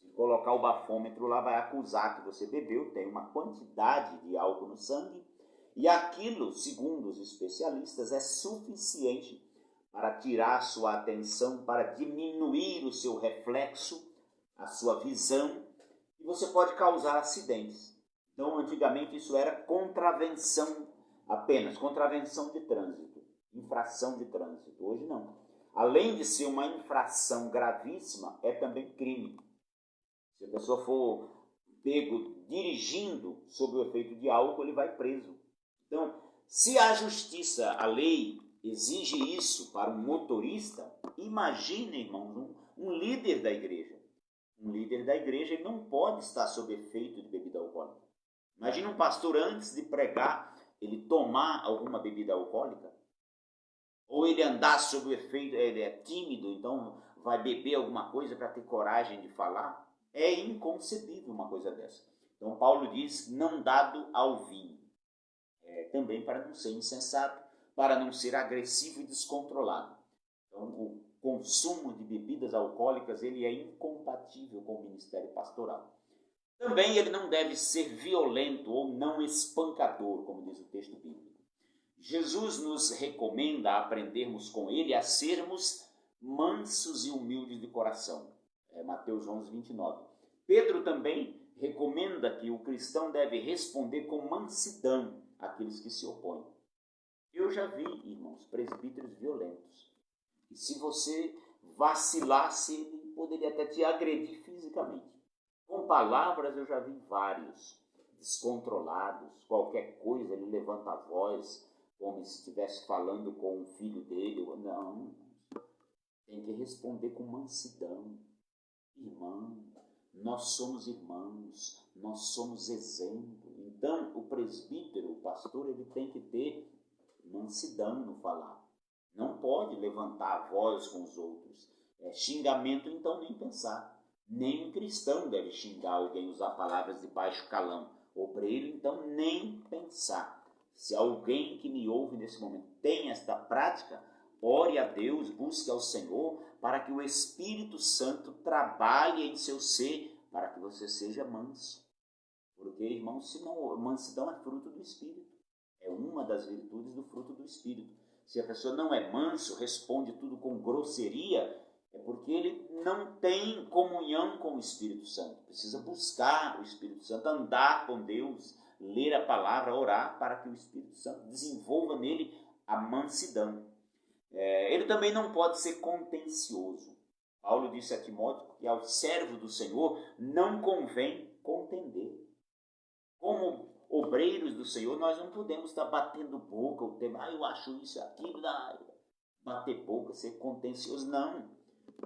Se colocar o bafômetro lá, vai acusar que você bebeu, tem uma quantidade de álcool no sangue, e aquilo, segundo os especialistas, é suficiente para tirar a sua atenção, para diminuir o seu reflexo, a sua visão, e você pode causar acidentes. Então, antigamente, isso era contravenção apenas, contravenção de trânsito, infração de trânsito. Hoje, não. Além de ser uma infração gravíssima, é também crime. Se a pessoa for pego dirigindo sob o efeito de álcool, ele vai preso. Então, se a justiça, a lei, exige isso para um motorista, imagine, irmãos, um líder da igreja. Um líder da igreja, ele não pode estar sob efeito de bebida alcoólica. Imagina um pastor, antes de pregar, ele tomar alguma bebida alcoólica, ou ele andar sob o efeito, ele é tímido, então vai beber alguma coisa para ter coragem de falar. É inconcebível uma coisa dessa. Então Paulo diz, não dado ao vinho. Também para não ser insensato, para não ser agressivo e descontrolado. Então o consumo de bebidas alcoólicas, ele é incompatível com o ministério pastoral. Também ele não deve ser violento ou não espancador, como diz o texto bíblico. Jesus nos recomenda aprendermos com ele a sermos mansos e humildes de coração. Mateus 11, 29. Pedro também recomenda que o cristão deve responder com mansidão àqueles que se opõem. Eu já vi, irmãos, presbíteros violentos. E se você vacilasse, ele poderia até te agredir fisicamente. Com palavras eu já vi vários descontrolados, qualquer coisa ele levanta a voz, como se estivesse falando com um filho dele. Não, tem que responder com mansidão. Irmão, nós somos irmãos, nós somos exemplo. Então o presbítero, o pastor, ele tem que ter mansidão no falar. Não pode levantar a voz com os outros. Xingamento, então, nem pensar. Nem um cristão deve xingar alguém, usar palavras de baixo calão. Obreiro, então, nem pensar. Se alguém que me ouve nesse momento tem esta prática, ore a Deus, busque ao Senhor para que o Espírito Santo trabalhe em seu ser, para que você seja manso. Porque, irmãos, mansidão é fruto do Espírito. É uma das virtudes do fruto do Espírito. Se a pessoa não é manso, responde tudo com grosseria, é porque ele não tem comunhão com o Espírito Santo. Precisa buscar o Espírito Santo, andar com Deus, ler a palavra, orar, para que o Espírito Santo desenvolva nele a mansidão. Ele também não pode ser contencioso. Paulo disse a Timóteo que ao servo do Senhor não convém contender. Como obreiros do Senhor, nós não podemos estar batendo boca o tema, eu acho isso e aquilo, bater boca, ser contencioso, não.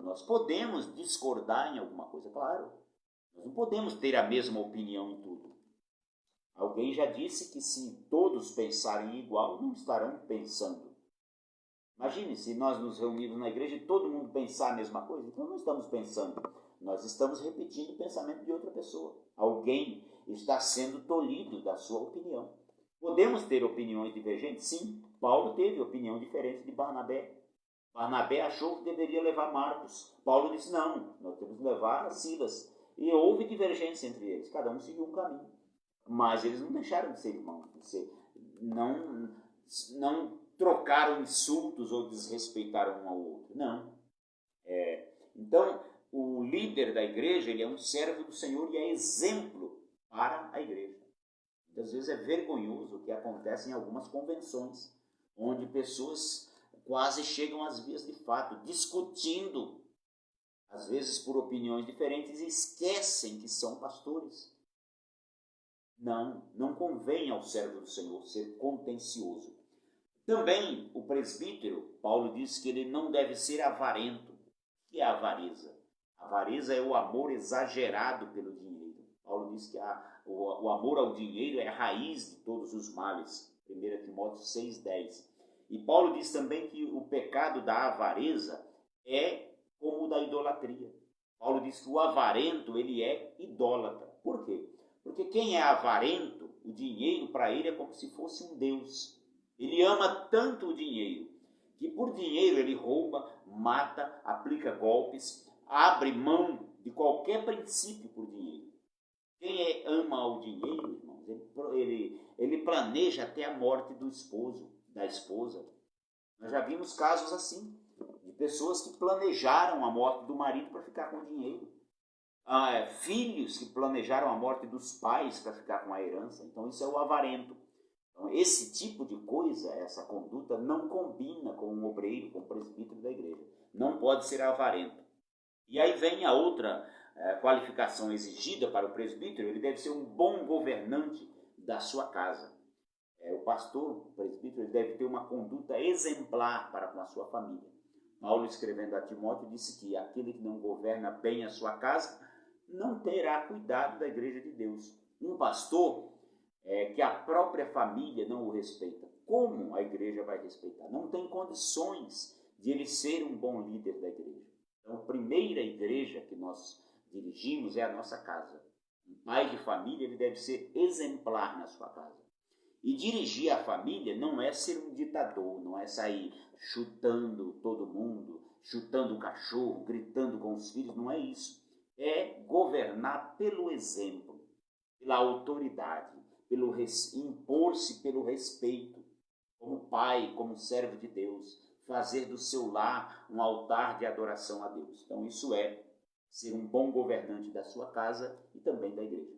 Nós podemos discordar em alguma coisa, claro. Nós não podemos ter a mesma opinião em tudo. Alguém já disse que se todos pensarem igual, não estarão pensando. Imagine se nós nos reunirmos na igreja e todo mundo pensar a mesma coisa, então não estamos pensando. Nós estamos repetindo o pensamento de outra pessoa. Alguém está sendo tolhido da sua opinião. Podemos ter opiniões divergentes? Sim. Paulo teve opinião diferente de Barnabé. Barnabé achou que deveria levar Marcos. Paulo disse, não, nós temos que levar Silas. E houve divergência entre eles. Cada um seguiu um caminho. Mas eles não deixaram de ser irmãos. Não trocaram insultos ou desrespeitaram um ao outro. Não. Então, o líder da igreja, ele é um servo do Senhor e é exemplo para a igreja. Muitas vezes é vergonhoso o que acontece em algumas convenções, onde pessoas quase chegam às vias de fato, discutindo, às vezes por opiniões diferentes, e esquecem que são pastores. Não convém ao servo do Senhor ser contencioso. Também o presbítero, Paulo diz que ele não deve ser avarento. O que é a avareza? A avareza é o amor exagerado pelo dinheiro. Paulo diz que o amor ao dinheiro é a raiz de todos os males. 1 Timóteo 6,10. E Paulo diz também que o pecado da avareza é como o da idolatria. Paulo diz que o avarento, ele é idólatra. Por quê? Porque quem é avarento, o dinheiro para ele é como se fosse um deus. Ele ama tanto o dinheiro, que por dinheiro ele rouba, mata, aplica golpes, abre mão de qualquer princípio por dinheiro. Quem ama o dinheiro, irmãos, ele planeja até a morte do esposo, da esposa. Nós já vimos casos assim, de pessoas que planejaram a morte do marido para ficar com o dinheiro. Filhos que planejaram a morte dos pais para ficar com a herança. Então isso é o avarento. Então, esse tipo de coisa, essa conduta, não combina com um obreiro, com o presbítero da igreja. Não pode ser avarento. E aí vem a outra qualificação exigida para o presbítero, ele deve ser um bom governante da sua casa. O pastor, o presbítero, ele deve ter uma conduta exemplar para com a sua família. Paulo, escrevendo a Timóteo, disse que aquele que não governa bem a sua casa não terá cuidado da igreja de Deus. Um pastor que a própria família não o respeita, como a igreja vai respeitar? Não tem condições de ele ser um bom líder da igreja. Então, a primeira igreja que nós dirigimos é a nossa casa. Um pai de família, ele deve ser exemplar na sua casa. E dirigir a família não é ser um ditador, não é sair chutando todo mundo, chutando o cachorro, gritando com os filhos, não é isso. É governar pelo exemplo, pela autoridade, pelo impor-se pelo respeito, como pai, como servo de Deus, fazer do seu lar um altar de adoração a Deus. Então isso é ser um bom governante da sua casa e também da igreja.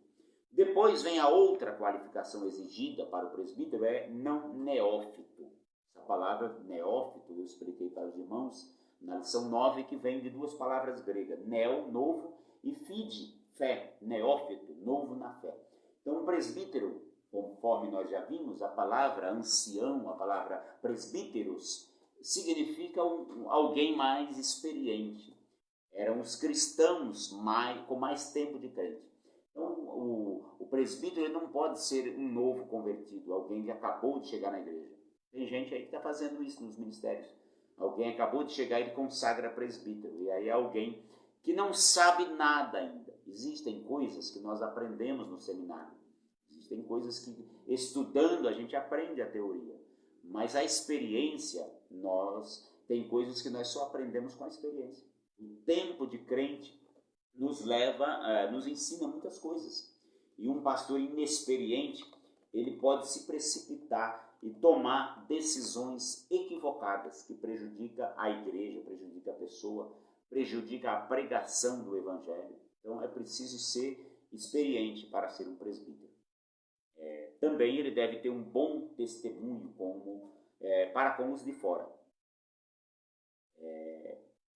Depois vem a outra qualificação exigida para o presbítero, é não neófito. Essa palavra neófito, eu expliquei para os irmãos na lição 9, que vem de duas palavras gregas, neo, novo, e fide, fé, neófito, novo na fé. Então, um presbítero, conforme nós já vimos, a palavra ancião, a palavra presbíteros, significa alguém mais experiente. Eram os cristãos com mais tempo de crente. Então, o presbítero ele não pode ser um novo convertido, alguém que acabou de chegar na igreja. Tem gente aí que está fazendo isso nos ministérios. Alguém acabou de chegar e ele consagra presbítero. E aí é alguém que não sabe nada ainda. Existem coisas que nós aprendemos no seminário. Existem coisas que, estudando, a gente aprende a teoria. Mas a experiência, tem coisas que nós só aprendemos com a experiência. O tempo de crente nos ensina muitas coisas. E um pastor inexperiente, ele pode se precipitar e tomar decisões equivocadas que prejudicam a igreja, prejudicam a pessoa, prejudicam a pregação do evangelho. Então é preciso ser experiente para ser um presbítero. Também ele deve ter um bom testemunho para com os de fora.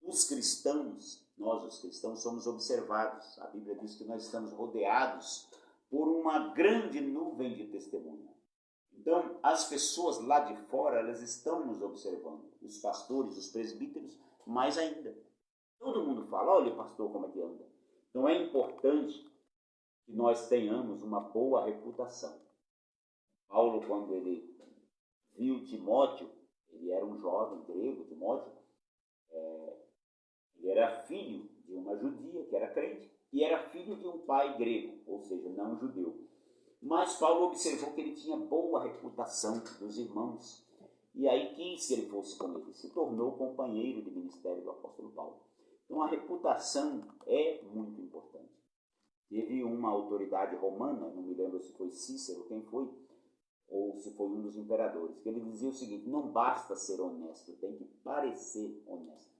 Os cristãos, nós os cristãos, somos observados. A Bíblia diz que nós estamos rodeados por uma grande nuvem de testemunha. Então, as pessoas lá de fora, elas estão nos observando. Os pastores, os presbíteros, mais ainda. Todo mundo fala, olha o pastor como é que anda. Então, é importante que nós tenhamos uma boa reputação. Paulo, quando ele viu Timóteo, ele era um jovem grego, Timóteo, ele era filho de uma judia, que era crente, e era filho de um pai grego, ou seja, não judeu. Mas Paulo observou que ele tinha boa reputação dos irmãos, e aí quis que ele fosse com ele, se tornou companheiro de ministério do apóstolo Paulo. Então a reputação é muito importante. Teve uma autoridade romana, não me lembro se foi Cícero, quem foi, ou se foi um dos imperadores, que ele dizia o seguinte: não basta ser honesto, tem que parecer honesto.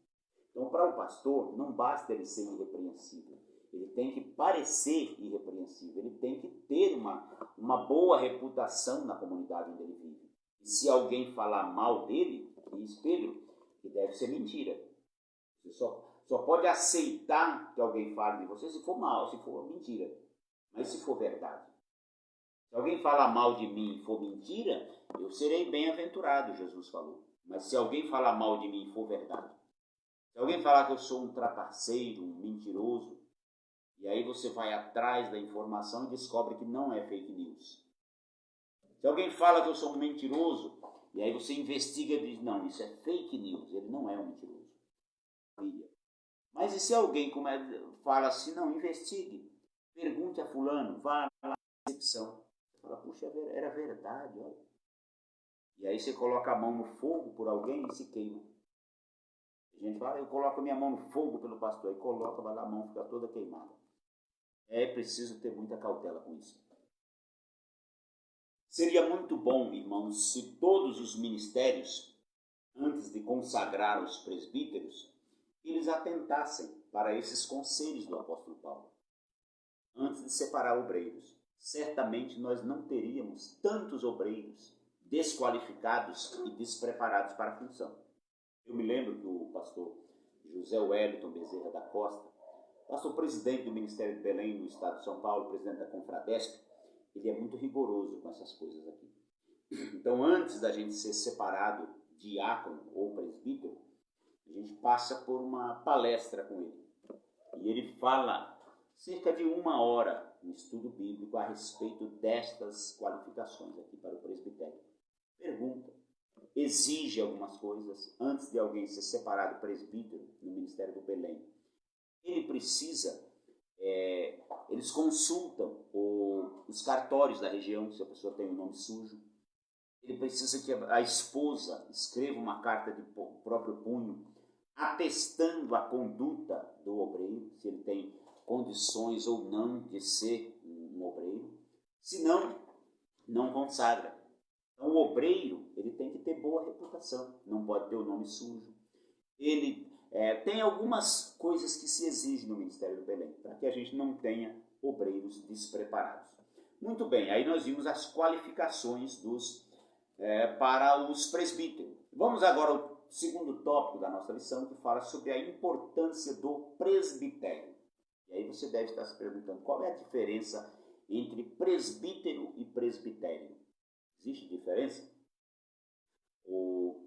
Então, para o pastor, não basta ele ser irrepreensível, ele tem que parecer irrepreensível, ele tem que ter uma boa reputação na comunidade onde ele vive. E se alguém falar mal dele, diz Pedro, que deve ser mentira. Você só pode aceitar que alguém fale de você se for mal, se for mentira, mas se for verdade. Se alguém falar mal de mim e for mentira, eu serei bem-aventurado, Jesus falou. Mas se alguém falar mal de mim e for verdade, se alguém falar que eu sou um trapaceiro, um mentiroso, e aí você vai atrás da informação e descobre que não é fake news. Se alguém fala que eu sou um mentiroso, e aí você investiga e diz, não, isso é fake news, ele não é um mentiroso. Mas e se alguém fala assim, não, investigue, pergunte a fulano, vá lá na recepção. Você fala, puxa, era verdade, olha. E aí você coloca a mão no fogo por alguém e se queima. A gente fala, eu coloco a minha mão no fogo pelo pastor, aí coloca, vai lá, a mão fica toda queimada. É preciso ter muita cautela com isso. Seria muito bom, irmãos, se todos os ministérios, antes de consagrar os presbíteros, eles atentassem para esses conselhos do apóstolo Paulo. Antes de separar obreiros, certamente nós não teríamos tantos obreiros desqualificados e despreparados para a função. Eu me lembro que o pastor José Wellington Bezerra da Costa, pastor presidente do Ministério de Belém, no estado de São Paulo, presidente da Confradesp, ele é muito rigoroso com essas coisas aqui. Então, antes da gente ser separado diácono ou presbítero, a gente passa por uma palestra com ele. E ele fala cerca de 1 hora no estudo bíblico a respeito destas qualificações aqui para o presbitério. Pergunta, exige algumas coisas antes de alguém ser separado presbítero no Ministério do Belém. Ele precisa, eles consultam os cartórios da região, se a pessoa tem um nome sujo. Ele precisa que a esposa escreva uma carta de próprio punho, atestando a conduta do obreiro, se ele tem condições ou não de ser um obreiro. Senão, não consagra. Então, o obreiro, ele tem que ter boa reputação, não pode ter o nome sujo. Ele tem algumas coisas que se exigem no Ministério do Belém, para que a gente não tenha obreiros despreparados. Muito bem, aí nós vimos as qualificações para os presbíteros. Vamos agora ao segundo tópico da nossa lição, que fala sobre a importância do presbitério. E aí você deve estar se perguntando, qual é a diferença entre presbítero e presbitério? Existe diferença?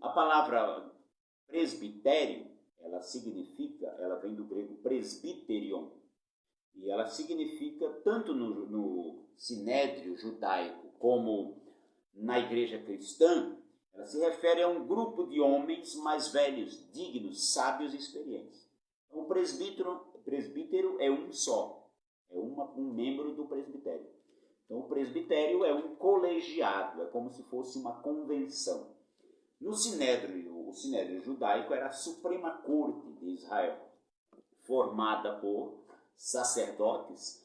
A palavra presbitério, ela vem do grego presbiterion, e ela significa, tanto no sinédrio judaico como na igreja cristã, ela se refere a um grupo de homens mais velhos, dignos, sábios e experientes. Então, o presbítero é um só, é um membro do presbitério. Então, o presbitério é um colegiado, é como se fosse uma convenção. No sinédrio, o sinédrio judaico era a Suprema Corte de Israel. formada por sacerdotes,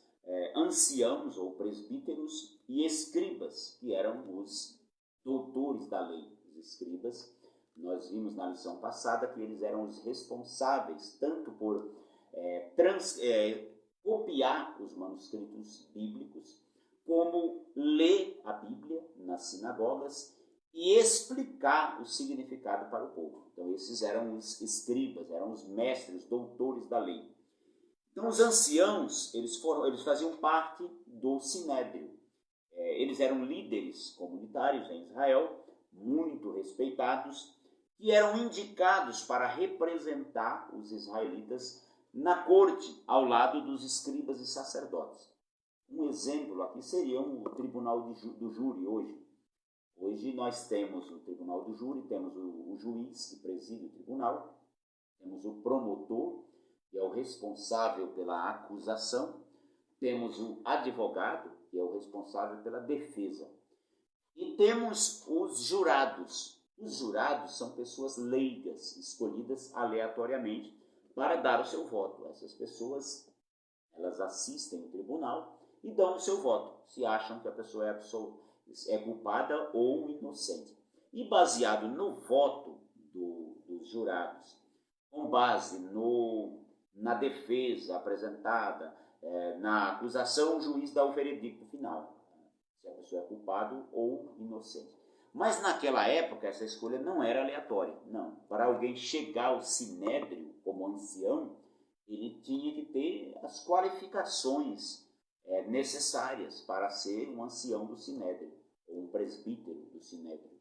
anciãos ou presbíteros e escribas, que eram os doutores da lei. Os escribas, nós vimos na lição passada que eles eram os responsáveis tanto por copiar os manuscritos bíblicos, como ler a Bíblia nas sinagogas e explicar o significado para o povo. Então esses eram os escribas, eram os mestres, doutores da lei. Então os anciãos, eles faziam parte do Sinédrio. Eles eram líderes comunitários em Israel, muito respeitados, que eram indicados para representar os israelitas na corte, ao lado dos escribas e sacerdotes. Um exemplo aqui seria o tribunal do júri hoje. Hoje nós temos o tribunal do júri, temos o juiz que preside o tribunal, temos o promotor, que é o responsável pela acusação, temos o advogado, que é o responsável pela defesa, e temos os jurados. Os jurados são pessoas leigas, escolhidas aleatoriamente para dar o seu voto. Essas pessoas, elas assistem o tribunal e dão o seu voto, se acham que a pessoa é culpada ou inocente. E baseado no voto dos jurados, com base na defesa apresentada, na acusação, o juiz dá o veredicto final, se a pessoa é culpada ou inocente. Mas naquela época essa escolha não era aleatória, não. Para alguém chegar ao sinédrio como ancião, ele tinha que ter as qualificações necessárias para ser um ancião do sinédrio, ou um presbítero do sinédrio.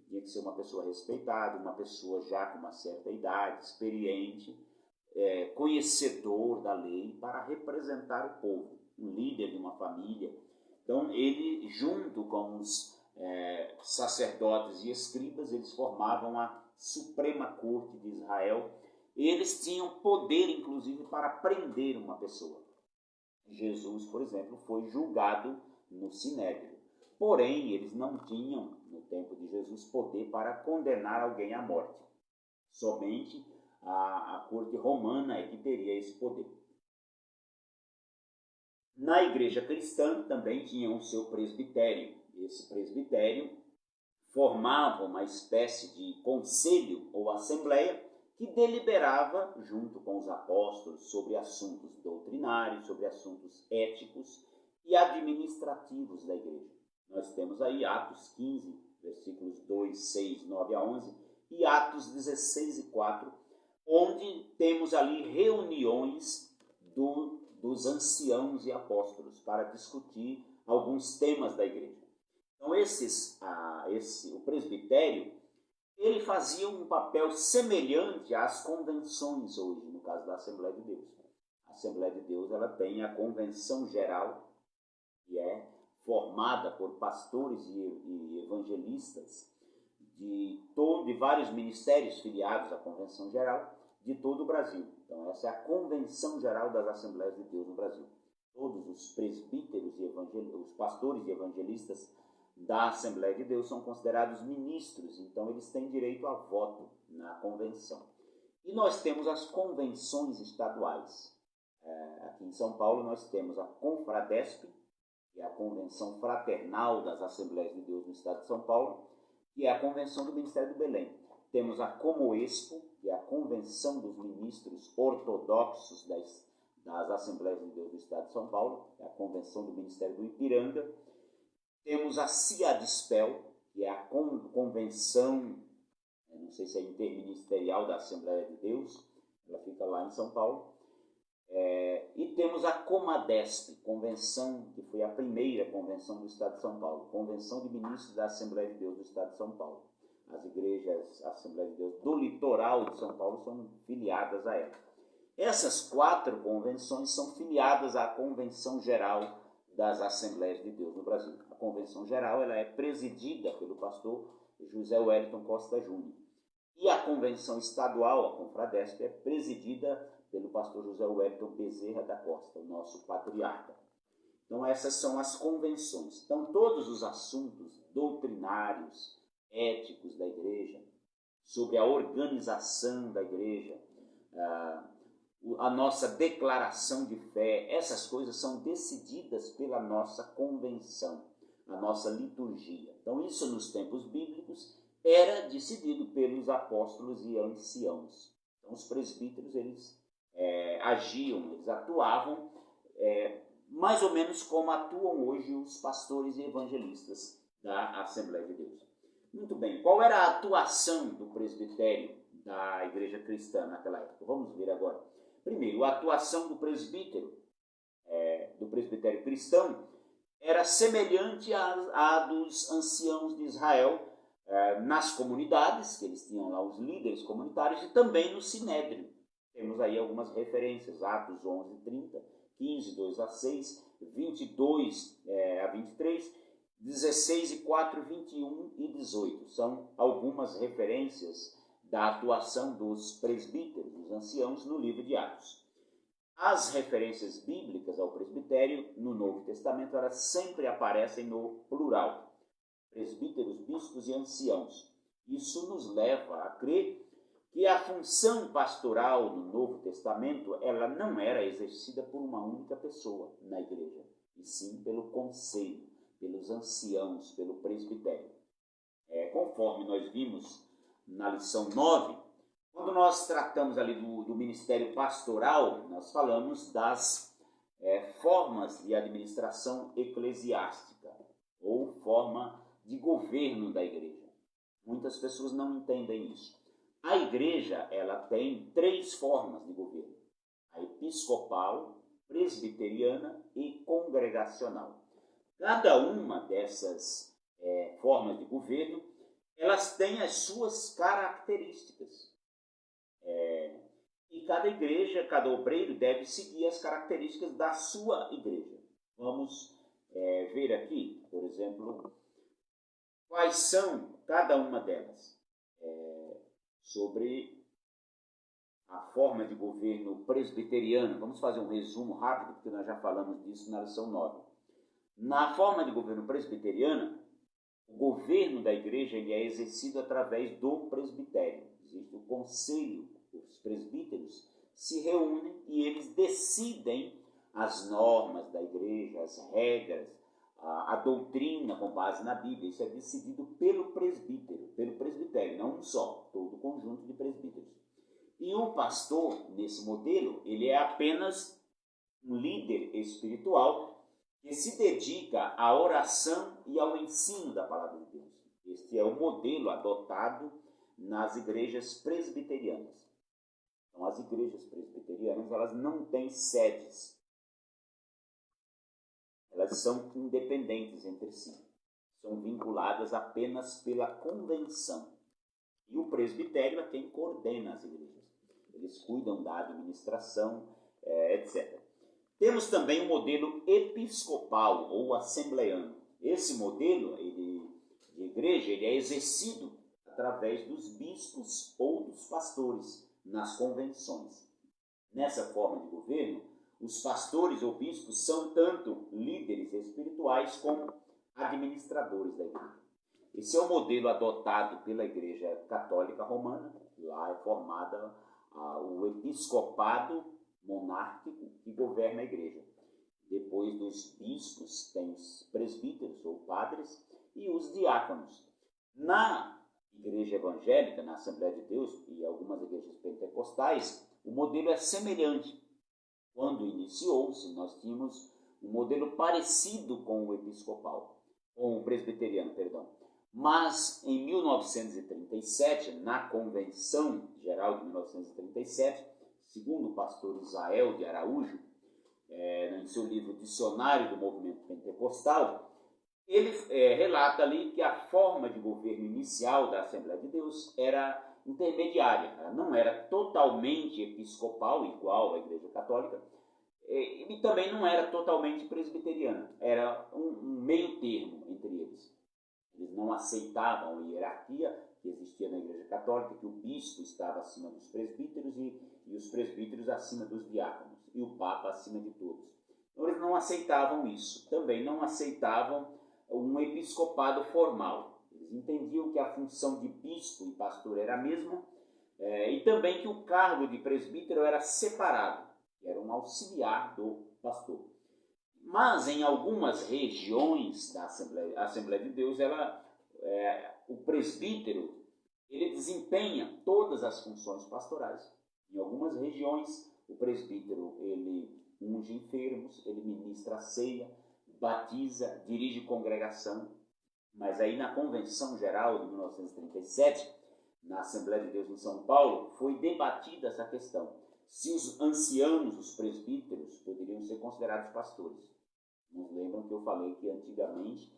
Tinha que ser uma pessoa respeitada, uma pessoa já com uma certa idade, experiente, conhecedor da lei, para representar o povo, um líder de uma família. Então ele, junto com os sacerdotes e escribas, eles formavam a Suprema Corte de Israel. Eles tinham poder, inclusive, para prender uma pessoa. Jesus, por exemplo, foi julgado no Sinédrio. Porém, eles não tinham, no tempo de Jesus, poder para condenar alguém à morte. Somente a corte romana é que teria esse poder. Na igreja cristã também tinha o seu presbitério. Esse presbitério formava uma espécie de conselho ou assembleia que deliberava junto com os apóstolos sobre assuntos doutrinários, sobre assuntos éticos e administrativos da igreja. Nós temos aí Atos 15, versículos 2, 6, 9 a 11, e Atos 16 e 4, onde temos ali reuniões dos anciãos e apóstolos para discutir alguns temas da igreja. Então o presbitério, ele fazia um papel semelhante às convenções hoje, no caso da Assembleia de Deus. A Assembleia de Deus, ela tem a convenção geral, que é formada por pastores e evangelistas de vários ministérios filiados à convenção geral de todo o Brasil. Então essa é a convenção geral das Assembleias de Deus no Brasil. Todos os presbíteros e os pastores e evangelistas da Assembleia de Deus são considerados ministros, então eles têm direito a voto na convenção. E nós temos as convenções estaduais. Aqui em São Paulo nós temos a Confradesp, que é a Convenção Fraternal das Assembleias de Deus no Estado de São Paulo, que é a Convenção do Ministério do Belém. Temos a Comoespo, que é a Convenção dos Ministros Ortodoxos das Assembleias de Deus do Estado de São Paulo, que é a Convenção do Ministério do Ipiranga. Temos a CIADISPEL, que é a convenção, não sei se é interministerial da Assembleia de Deus, ela fica lá em São Paulo. E temos a COMADESP, convenção que foi a primeira convenção do Estado de São Paulo, Convenção de Ministros da Assembleia de Deus do Estado de São Paulo. As igrejas Assembleia de Deus do litoral de São Paulo são filiadas a ela. Essas 4 convenções são filiadas à Convenção Geral das Assembleias de Deus no Brasil. A Convenção Geral, ela é presidida pelo pastor José Wellington Costa Júnior. E a Convenção Estadual, a Confradesp, é presidida pelo pastor José Wellington Bezerra da Costa, o nosso patriarca. Então essas são as convenções. Então todos os assuntos doutrinários, éticos da igreja, sobre a organização da igreja, a nossa declaração de fé, essas coisas são decididas pela nossa convenção, a nossa liturgia. Então isso nos tempos bíblicos era decidido pelos apóstolos e anciãos. Então os presbíteros, eles agiam, eles atuavam mais ou menos como atuam hoje os pastores e evangelistas da Assembleia de Deus. Muito bem, qual era a atuação do presbitério da igreja cristã naquela época? Vamos ver agora. Primeiro, a atuação do presbítero, do presbitério cristão, era semelhante à dos anciãos de Israel nas comunidades, que eles tinham lá os líderes comunitários, e também no sinédrio. Temos aí algumas referências, Atos 11, 30, 15, 2 a 6, 22 a 23, 16 e 4, 21 e 18. São algumas referências da atuação dos presbíteros, dos anciãos, no livro de Atos. As referências bíblicas ao presbitério no Novo Testamento, elas sempre aparecem no plural. Presbíteros, bispos e anciãos. Isso nos leva a crer que a função pastoral no Novo Testamento, ela não era exercida por uma única pessoa na igreja, e sim pelo conselho, pelos anciãos, pelo presbitério. Conforme nós vimos na lição 9, quando nós tratamos ali do ministério pastoral, nós falamos das formas de administração eclesiástica, ou forma de governo da igreja. Muitas pessoas não entendem isso. A igreja, ela tem 3 formas de governo: a episcopal, presbiteriana e congregacional. Cada uma dessas formas de governo, elas têm as suas características. E cada igreja, cada obreiro deve seguir as características da sua igreja. Vamos ver aqui, por exemplo, quais são cada uma delas. Sobre a forma de governo presbiteriano. Vamos fazer um resumo rápido, porque nós já falamos disso na lição 9. Na forma de governo presbiteriana, o governo da igreja ele é exercido através do presbitério. Existe o conselho, os presbíteros se reúnem e eles decidem as normas da igreja, as regras, a doutrina com base na Bíblia. Isso é decidido pelo presbitério, não um só, todo o conjunto de presbíteros. E o pastor, nesse modelo, ele é apenas um líder espiritual que se dedica à oração e ao ensino da palavra de Deus. Este é o modelo adotado nas igrejas presbiterianas. Então, as igrejas presbiterianas, elas não têm sedes. Elas são independentes entre si. São vinculadas apenas pela convenção. E o presbitério é quem coordena as igrejas. Eles cuidam da administração, etc. Temos também o modelo episcopal ou assembleano. Esse modelo de igreja ele é exercido através dos bispos ou dos pastores nas convenções. Nessa forma de governo, os pastores ou bispos são tanto líderes espirituais como administradores da igreja. Esse é o modelo adotado pela Igreja Católica Romana. Lá é formada o episcopado monárquico que governa a igreja. Depois dos bispos, tem os presbíteros ou padres e os diáconos. Na igreja evangélica, na Assembleia de Deus e algumas igrejas pentecostais, o modelo é semelhante. Quando iniciou-se, nós tínhamos um modelo parecido com o episcopal, com o presbiteriano, perdão. Mas em 1937, na Convenção Geral de 1937, segundo o pastor Israel de Araújo, em seu livro Dicionário do Movimento Pentecostal, ele relata ali que a forma de governo inicial da Assembleia de Deus era intermediária, ela não era totalmente episcopal, igual à Igreja Católica, e também não era totalmente presbiteriana, era um meio termo entre eles. Eles não aceitavam a hierarquia que existia na Igreja Católica, que o bispo estava acima dos presbíteros e os presbíteros acima dos diáconos, e o Papa acima de todos. Então eles não aceitavam isso, também não aceitavam um episcopado formal. Eles entendiam que a função de bispo e pastor era a mesma, E também que o cargo de presbítero era separado, que era um auxiliar do pastor. Mas em algumas regiões da Assembleia de Deus, o presbítero ele desempenha todas as funções pastorais. Em algumas regiões, o presbítero ele unge enfermos, ele ministra a ceia, batiza, dirige congregação. Mas aí na Convenção Geral de 1937, na Assembleia de Deus em São Paulo, foi debatida essa questão. Se os ancianos, os presbíteros, poderiam ser considerados pastores. Nos lembram que eu falei que antigamente,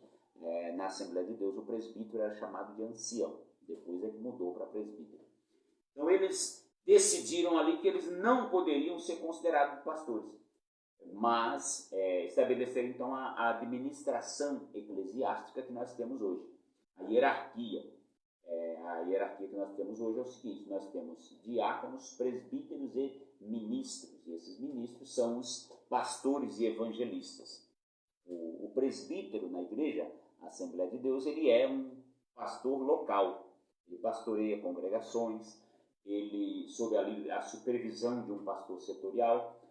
na Assembleia de Deus, o presbítero era chamado de ancião. Depois é que mudou para presbítero. Então eles decidiram ali que eles não poderiam ser considerados pastores. Mas estabeleceram então a administração eclesiástica que nós temos hoje. A hierarquia. A hierarquia que nós temos hoje é o seguinte: nós temos diáconos, presbíteros e ministros. E esses ministros são os pastores e evangelistas. O presbítero na igreja, a Assembleia de Deus, ele é um pastor local. Ele pastoreia congregações, ele sob a supervisão de um pastor setorial,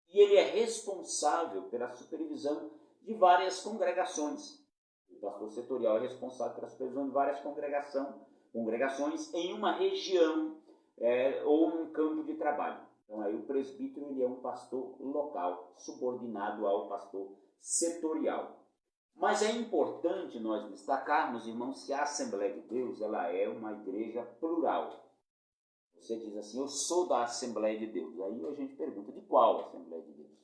e ele é responsável pela supervisão de várias congregações. O pastor setorial é responsável pela supervisão de várias congregações em uma região ou num campo de trabalho. Então aí o presbítero ele é um pastor local, subordinado ao pastor setorial. Mas é importante nós destacarmos, irmãos, que a Assembleia de Deus ela é uma igreja plural. Você diz assim: eu sou da Assembleia de Deus. Aí a gente pergunta: de qual Assembleia de Deus?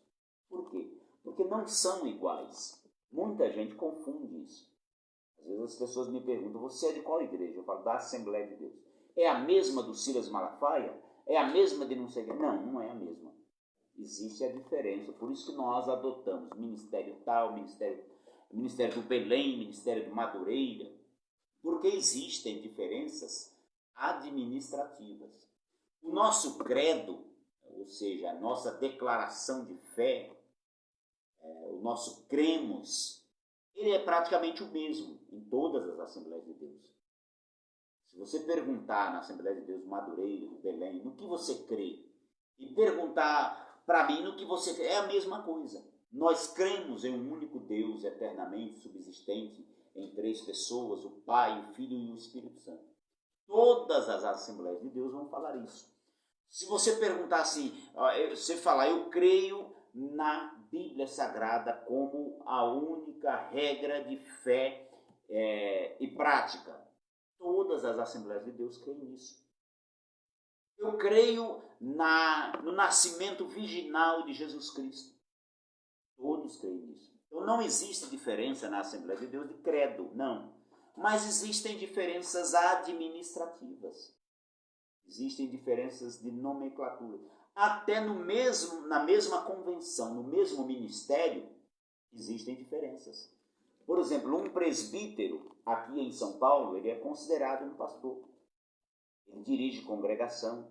Por quê? Porque não são iguais. Muita gente confunde isso. Às vezes as pessoas me perguntam: você é de qual igreja? Eu falo: da Assembleia de Deus. É a mesma do Silas Malafaia? É a mesma de não sei quem? Não, não é a mesma. Existe a diferença. Por isso que nós adotamos ministério tal, ministério do Belém, ministério do Madureira. Porque existem diferenças administrativas. O nosso credo, ou seja, a nossa declaração de fé, o nosso cremos, ele é praticamente o mesmo em todas as Assembleias de Deus. Se você perguntar na Assembleia de Deus Madureira, do Belém, no que você crê, e perguntar para mim no que você crê, é a mesma coisa. Nós cremos em um único Deus eternamente subsistente, em 3 pessoas, o Pai, o Filho e o Espírito Santo. Todas as Assembleias de Deus vão falar isso. Se você perguntar assim, você falar: eu creio na Bíblia Sagrada como a única regra de fé e prática. Todas as Assembleias de Deus creem nisso. Eu creio no nascimento virginal de Jesus Cristo. Todos creem nisso. Então não existe diferença na Assembleia de Deus de credo, não. Mas existem diferenças administrativas. Existem diferenças de nomenclatura. Até na mesma convenção, no mesmo ministério, existem diferenças. Por exemplo, um presbítero aqui em São Paulo, ele é considerado um pastor. Ele dirige congregação.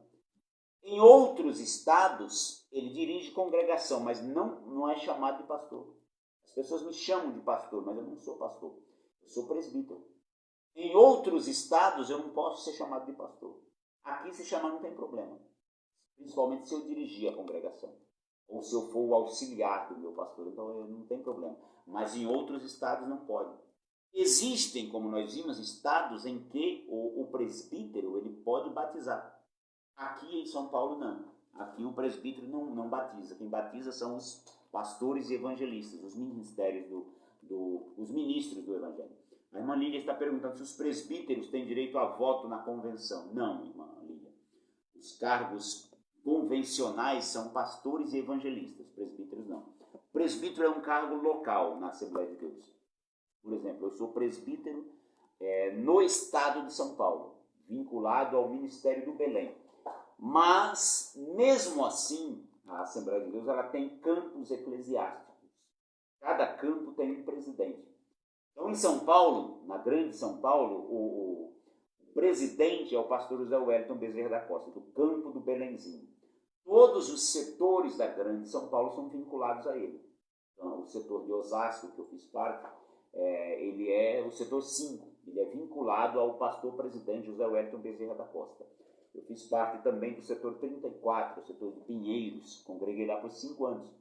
Em outros estados, ele dirige congregação, mas não é chamado de pastor. As pessoas me chamam de pastor, mas eu não sou pastor. Eu sou presbítero. Em outros estados, eu não posso ser chamado de pastor. Aqui se chamar não tem problema. Principalmente se eu dirigir a congregação. Ou se eu for o auxiliar do meu pastor. Então não tem problema. Mas em outros estados não pode. Existem, como nós vimos, estados em que o presbítero ele pode batizar. Aqui em São Paulo não. Aqui o presbítero não batiza. Quem batiza são os pastores e evangelistas, os ministérios os ministros do evangelho. A irmã Lília está perguntando se os presbíteros têm direito a voto na convenção. Não, irmã Lília. Os cargos convencionais são pastores e evangelistas, presbíteros não. Presbítero é um cargo local na Assembleia de Deus. Por exemplo, eu sou presbítero no estado de São Paulo, vinculado ao Ministério do Belém. Mas, mesmo assim, a Assembleia de Deus ela tem campos eclesiásticos. Cada campo tem um presidente. Então, em São Paulo, na grande São Paulo, o presidente é o pastor José Wellington Bezerra da Costa, do campo do Belenzinho. Todos os setores da grande São Paulo são vinculados a ele. Então, o setor de Osasco, que eu fiz parte, ele é o setor 5. Ele é vinculado ao pastor presidente José Wellington Bezerra da Costa. Eu fiz parte também do setor 34, o setor de Pinheiros, congreguei lá por 5 anos.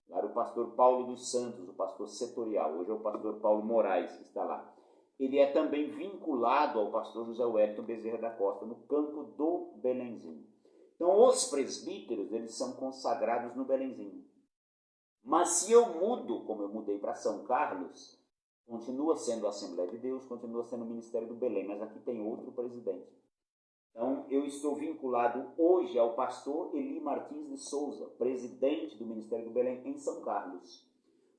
Lá era o pastor Paulo dos Santos, o pastor setorial, hoje é o pastor Paulo Moraes que está lá. Ele é também vinculado ao pastor José Wellington Bezerra da Costa, no campo do Belenzinho. Então, os presbíteros, eles são consagrados no Belenzinho. Mas se eu mudo, como eu mudei para São Carlos, continua sendo a Assembleia de Deus, continua sendo o Ministério do Belém, mas aqui tem outro presidente. Então, eu estou vinculado hoje ao pastor Eli Martins de Souza, presidente do Ministério do Belém em São Carlos.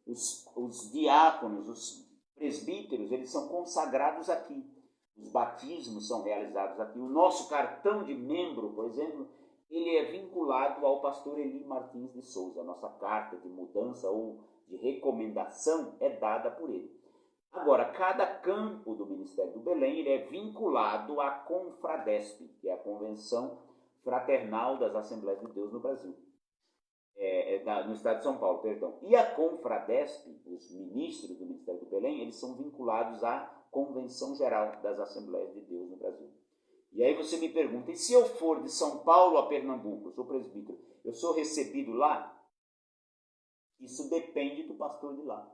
Os diáconos, os presbíteros, eles são consagrados aqui. Os batismos são realizados aqui. O nosso cartão de membro, por exemplo, ele é vinculado ao pastor Eli Martins de Souza. A nossa carta de mudança ou de recomendação é dada por ele. Agora, cada campo do Ministério do Belém ele é vinculado à Confradesp, que é a Convenção Fraternal das Assembleias de Deus no Brasil. No estado de São Paulo, perdão. E a Confradesp, os ministros do Ministério do Belém, eles são vinculados à Convenção Geral das Assembleias de Deus no Brasil. E aí você me pergunta, e se eu for de São Paulo a Pernambuco, eu sou presbítero, eu sou recebido lá? Isso depende do pastor de lá.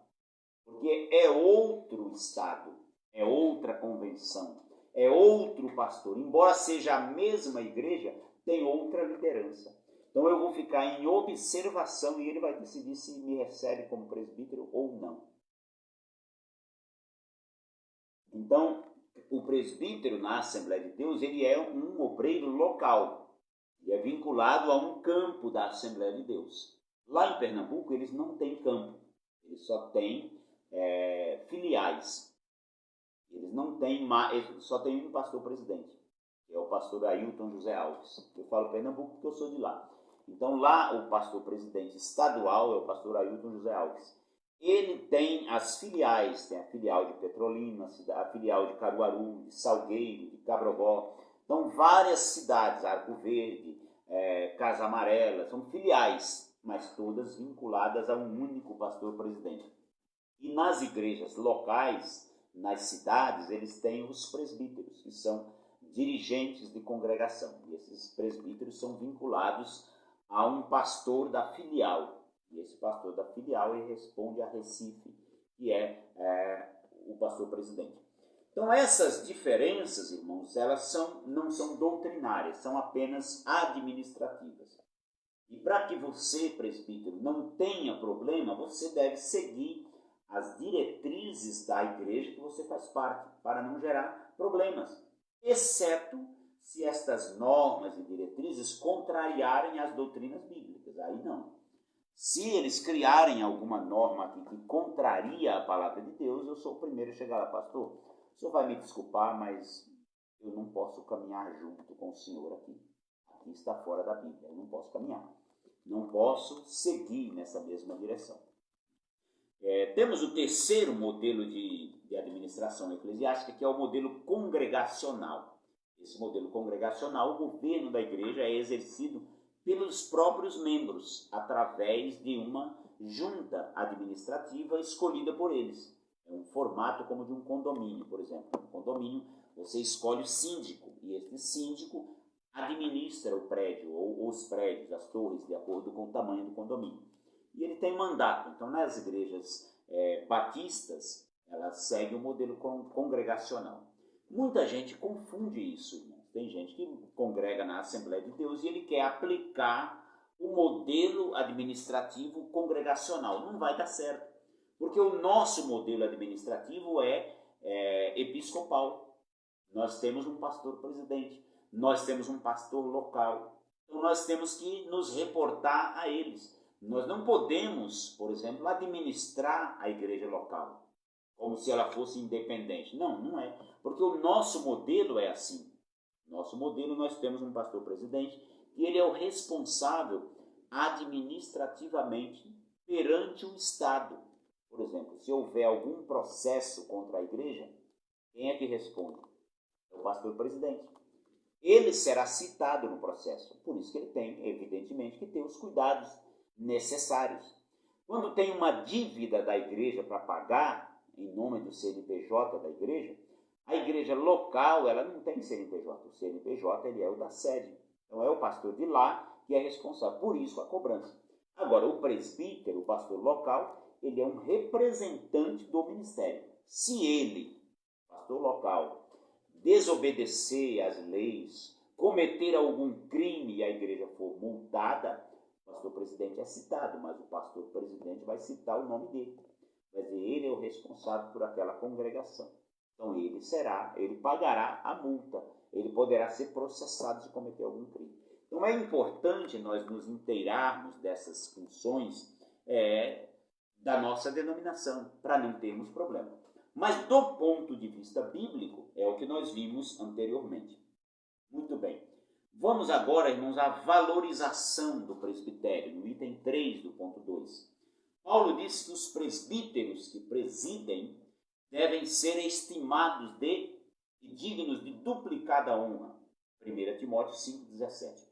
Porque é outro estado, é outra convenção, é outro pastor. Embora seja a mesma igreja, tem outra liderança. Então eu vou ficar em observação e ele vai decidir se me recebe como presbítero ou não. Então, o presbítero na Assembleia de Deus, ele é um obreiro local e é vinculado a um campo da Assembleia de Deus. Lá em Pernambuco, eles não têm campo, eles só têm filiais. Eles não têm mais, só tem um pastor presidente, que é o pastor Ailton José Alves. Eu falo Pernambuco porque eu sou de lá. Então lá o pastor presidente estadual é o pastor Ailton José Alves. Ele tem as filiais, tem a filial de Petrolina, a filial de Caruaru, de Salgueiro, de Cabrobó. Então várias cidades, Arco Verde, Casa Amarela, são filiais, mas todas vinculadas a um único pastor presidente. E nas igrejas locais, nas cidades, eles têm os presbíteros, que são dirigentes de congregação. E esses presbíteros são vinculados a um pastor da filial. E esse pastor da filial ele responde a Recife, que é o pastor presidente. Então essas diferenças, irmãos, elas não são doutrinárias, são apenas administrativas. E para que você, presbítero, não tenha problema, você deve seguir as diretrizes da igreja que você faz parte, para não gerar problemas, exceto se estas normas e diretrizes contrariarem as doutrinas bíblicas. Aí não. Se eles criarem alguma norma aqui que contraria a palavra de Deus, eu sou o primeiro a chegar lá, pastor, o senhor vai me desculpar, mas eu não posso caminhar junto com o senhor aqui. Aqui está fora da Bíblia, eu não posso caminhar. Não posso seguir nessa mesma direção. Temos o terceiro modelo de administração eclesiástica, que é o modelo congregacional. Esse modelo congregacional, o governo da igreja é exercido pelos próprios membros, através de uma junta administrativa escolhida por eles. É um formato como de um condomínio, por exemplo. Um condomínio, você escolhe o síndico, e este síndico administra o prédio, ou os prédios, as torres, de acordo com o tamanho do condomínio. E ele tem mandato. Então, nas igrejas batistas, elas seguem o modelo congregacional. Muita gente confunde isso, irmãos. Tem gente que congrega na Assembleia de Deus e ele quer aplicar o modelo administrativo congregacional. Não vai dar certo, porque o nosso modelo administrativo é episcopal. Nós temos um pastor presidente, nós temos um pastor local. Então, nós temos que nos reportar a eles. Nós não podemos, por exemplo, administrar a igreja local, como se ela fosse independente. Não, não é. Porque o nosso modelo é assim. Nosso modelo, nós temos um pastor presidente e ele é o responsável administrativamente perante o Estado. Por exemplo, se houver algum processo contra a igreja, quem é que responde? É o pastor presidente. Ele será citado no processo. Por isso que ele tem, evidentemente, que ter os cuidados necessários. Quando tem uma dívida da igreja para pagar, em nome do CNPJ da igreja, A igreja local, ela não tem CNPJ. O CNPJ, ele é o da sede. Então, é o pastor de lá que é responsável. Por isso, a cobrança. Agora, o presbítero, o pastor local, ele é um representante do ministério. Se ele, pastor local, desobedecer às leis, cometer algum crime e a igreja for multada, o pastor presidente é citado, mas o pastor presidente vai citar o nome dele. Vai dizer, ele é o responsável por aquela congregação. Então ele pagará a multa, ele poderá ser processado se cometer algum crime. Então é importante nós nos inteirarmos dessas funções da nossa denominação, para não termos problema. Mas do ponto de vista bíblico, é o que nós vimos anteriormente. Muito bem. Vamos agora, irmãos, à valorização do presbitério, no item 3 do ponto 2. Paulo diz que os presbíteros que presidem devem ser estimados e dignos de duplicada honra. 1 Timóteo 5,17.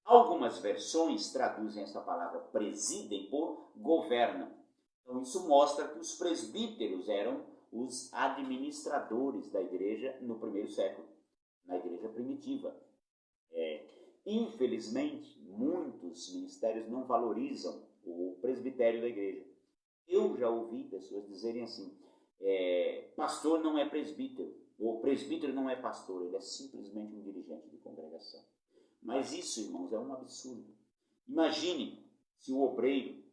Algumas versões traduzem essa palavra presidem por governam. Então isso mostra que os presbíteros eram os administradores da igreja no primeiro século, na igreja primitiva. Infelizmente, muitos ministérios não valorizam o presbitério da igreja. Eu já ouvi pessoas dizerem assim, pastor não é presbítero, ou presbítero não é pastor, ele é simplesmente um dirigente de congregação. Mas isso, irmãos, é um absurdo. Imagine se o obreiro,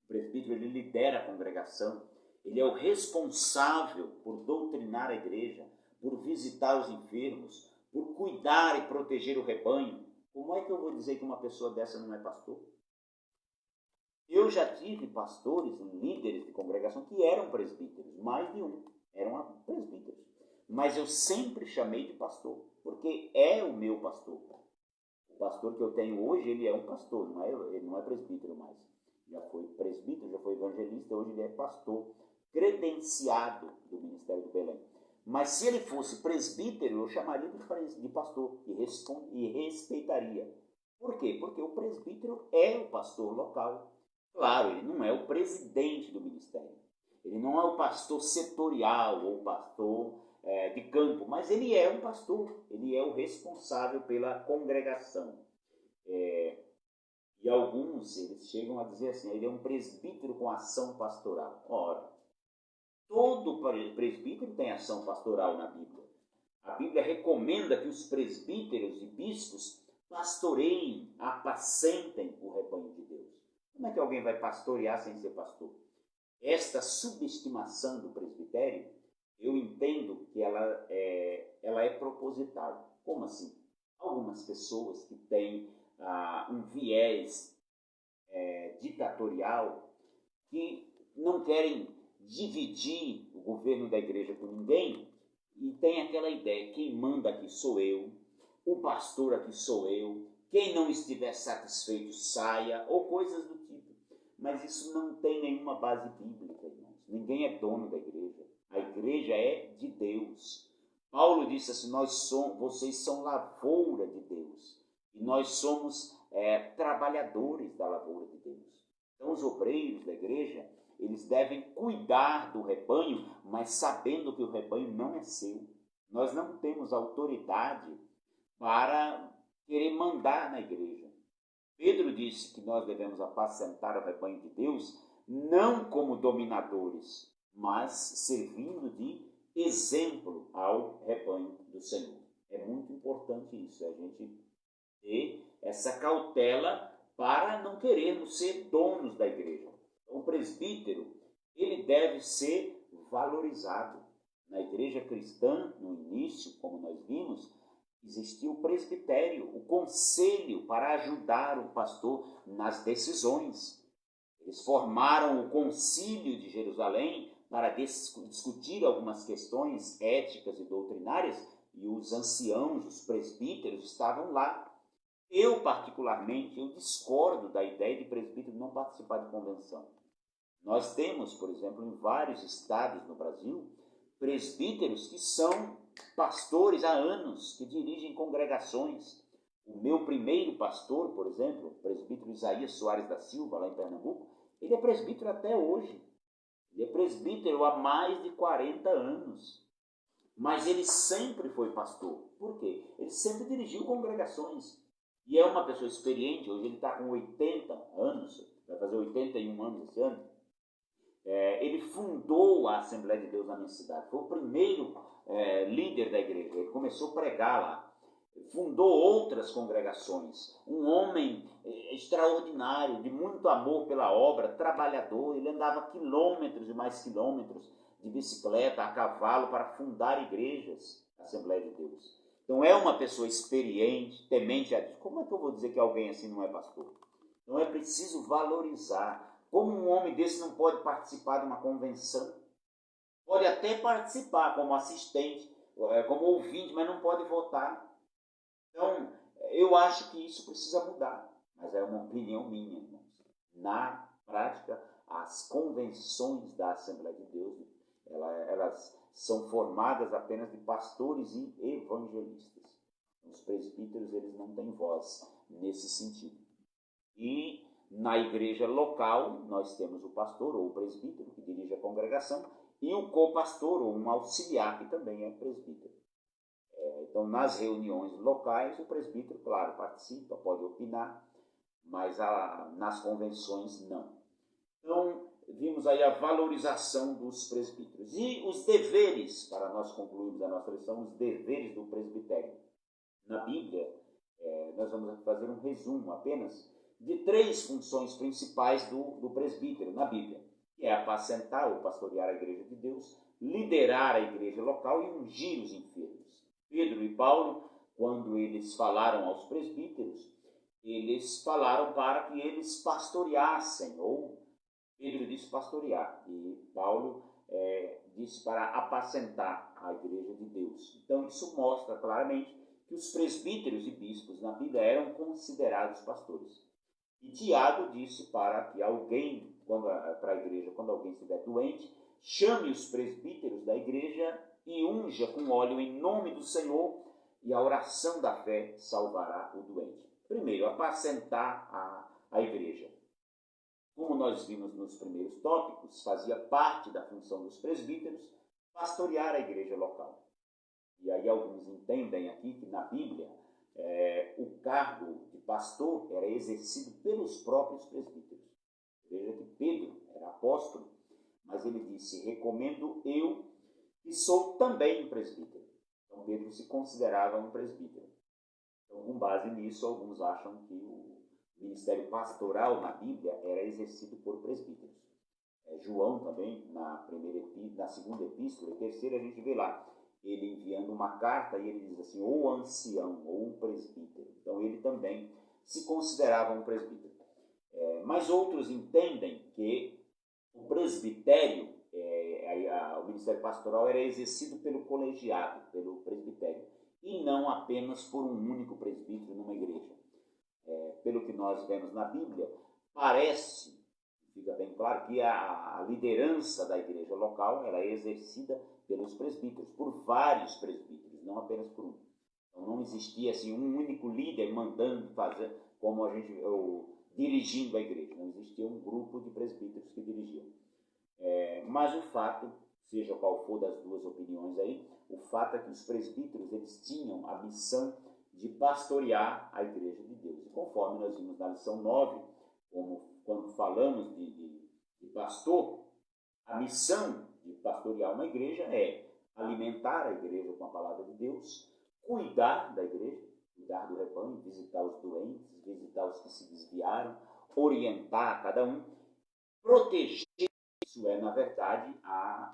o presbítero, ele lidera a congregação, ele é o responsável por doutrinar a igreja, por visitar os enfermos, por cuidar e proteger o rebanho. Como é que eu vou dizer que uma pessoa dessa não é pastor? Eu já tive pastores, líderes de congregação que eram presbíteros, mais de um, eram presbíteros. Mas eu sempre chamei de pastor, porque é o meu pastor. O pastor que eu tenho hoje, ele é um pastor, ele não é presbítero mais. Já foi presbítero, já foi evangelista, hoje ele é pastor, credenciado do Ministério do Belém. Mas se ele fosse presbítero, eu chamaria de pastor e respeitaria. Por quê? Porque o presbítero é o pastor local. Claro, ele não é o presidente do ministério. Ele não é o pastor setorial ou pastor de campo, mas ele é um pastor. Ele é o responsável pela congregação. E alguns, eles chegam a dizer assim, ele é um presbítero com ação pastoral. Ora, todo presbítero tem ação pastoral na Bíblia. A Bíblia recomenda que os presbíteros e bispos pastoreiem, apacentem o rebanho de Deus. Como é que alguém vai pastorear sem ser pastor? Esta subestimação do presbitério, eu entendo que ela é proposital. Como assim? Algumas pessoas que têm um viés ditatorial, que não querem dividir o governo da igreja com ninguém, e tem aquela ideia, quem manda aqui sou eu, o pastor aqui sou eu, quem não estiver satisfeito saia, ou coisas do tipo. Mas isso não tem nenhuma base bíblica, irmãos. Ninguém é dono da igreja. A igreja é de Deus. Paulo disse assim, vocês são lavoura de Deus. E nós somos trabalhadores da lavoura de Deus. Então os obreiros da igreja, eles devem cuidar do rebanho, mas sabendo que o rebanho não é seu. Nós não temos autoridade para querer mandar na igreja. Pedro disse que nós devemos apacentar o rebanho de Deus, não como dominadores, mas servindo de exemplo ao rebanho do Senhor. É muito importante isso, a gente ter essa cautela para não querermos ser donos da igreja. Então, o presbítero, ele deve ser valorizado. Na igreja cristã, no início, como nós vimos, existia o presbitério, o conselho para ajudar o pastor nas decisões. Eles formaram o concílio de Jerusalém para discutir algumas questões éticas e doutrinárias, e os anciãos, os presbíteros, estavam lá. Eu, particularmente, discordo da ideia de presbítero não participar de convenção. Nós temos, por exemplo, em vários estados no Brasil, presbíteros que são pastores há anos, que dirigem congregações. O meu primeiro pastor, por exemplo, o presbítero Isaías Soares da Silva, lá em Pernambuco, ele é presbítero até hoje. Ele é presbítero há mais de 40 anos. mas ele sempre foi pastor. Por quê? Ele sempre dirigiu congregações. E é uma pessoa experiente, hoje ele está com 80 anos, vai fazer 81 anos esse ano. Ele fundou a Assembleia de Deus na minha cidade, foi o primeiro líder da igreja, ele começou a pregar lá, fundou outras congregações, um homem extraordinário, de muito amor pela obra, trabalhador, ele andava quilômetros e mais quilômetros de bicicleta, a cavalo, para fundar igrejas, a Assembleia de Deus. Então é uma pessoa experiente, temente a Deus. Como é que eu vou dizer que alguém assim não é pastor? Então é preciso valorizar. Como um homem desse não pode participar de uma convenção? Pode até participar como assistente, como ouvinte, mas não pode votar. Então, eu acho que isso precisa mudar. Mas é uma opinião minha, irmãos. Na prática, as convenções da Assembleia de Deus, elas são formadas apenas de pastores e evangelistas. Os presbíteros, eles não têm voz nesse sentido. E na igreja local, nós temos o pastor ou o presbítero, que dirige a congregação, e o co-pastor ou um auxiliar, que também é presbítero. Então, nas reuniões locais, o presbítero, claro, participa, pode opinar, mas nas convenções, não. Então, vimos aí a valorização dos presbíteros. E os deveres, para nós concluirmos a nossa lição, os deveres do presbitério. Na Bíblia, nós vamos fazer um resumo apenas de 3 funções principais do presbítero na Bíblia, que é apacentar ou pastorear a igreja de Deus, liderar a igreja local e ungir os enfermos. Pedro e Paulo, quando eles falaram aos presbíteros, eles falaram para que eles pastoreassem, ou Pedro disse pastorear, e Paulo disse para apacentar a igreja de Deus. Então isso mostra claramente que os presbíteros e bispos na Bíblia eram considerados pastores. E Tiago disse para que alguém, para a igreja, quando alguém estiver doente, chame os presbíteros da igreja e unja com óleo em nome do Senhor, e a oração da fé salvará o doente. Primeiro, apacentar a igreja. Como nós vimos nos primeiros tópicos, fazia parte da função dos presbíteros pastorear a igreja local. E aí alguns entendem aqui que na Bíblia o cargo de pastor era exercido pelos próprios presbíteros. Veja que Pedro era apóstolo, mas ele disse, recomendo eu, que sou também um presbítero. Então Pedro se considerava um presbítero. Então, com base nisso, alguns acham que o ministério pastoral na Bíblia era exercido por presbíteros. João também, na segunda epístola e terceira, a gente vê lá, ele enviando uma carta e ele diz assim, ou ancião, ou um presbítero. Então ele também se considerava um presbítero. Mas outros entendem que o presbitério, o ministério pastoral era exercido pelo colegiado, pelo presbitério, e não apenas por um único presbítero numa igreja. Pelo que nós vemos na Bíblia, parece, fica bem claro, que a liderança da igreja local era exercida pelos presbíteros, por vários presbíteros, não apenas por um. Então não existia assim um único líder mandando fazer, como dirigindo a igreja. Não existia um grupo de presbíteros que dirigiam. Mas o fato, seja qual for das duas opiniões aí, o fato é que os presbíteros eles tinham a missão de pastorear a igreja de Deus. E conforme nós vimos na lição 9, quando falamos de pastor, a missão de pastorear uma igreja é alimentar a igreja com a palavra de Deus, cuidar da igreja, cuidar do rebanho, visitar os doentes, visitar os que se desviaram, orientar cada um, proteger. Isso é, na verdade,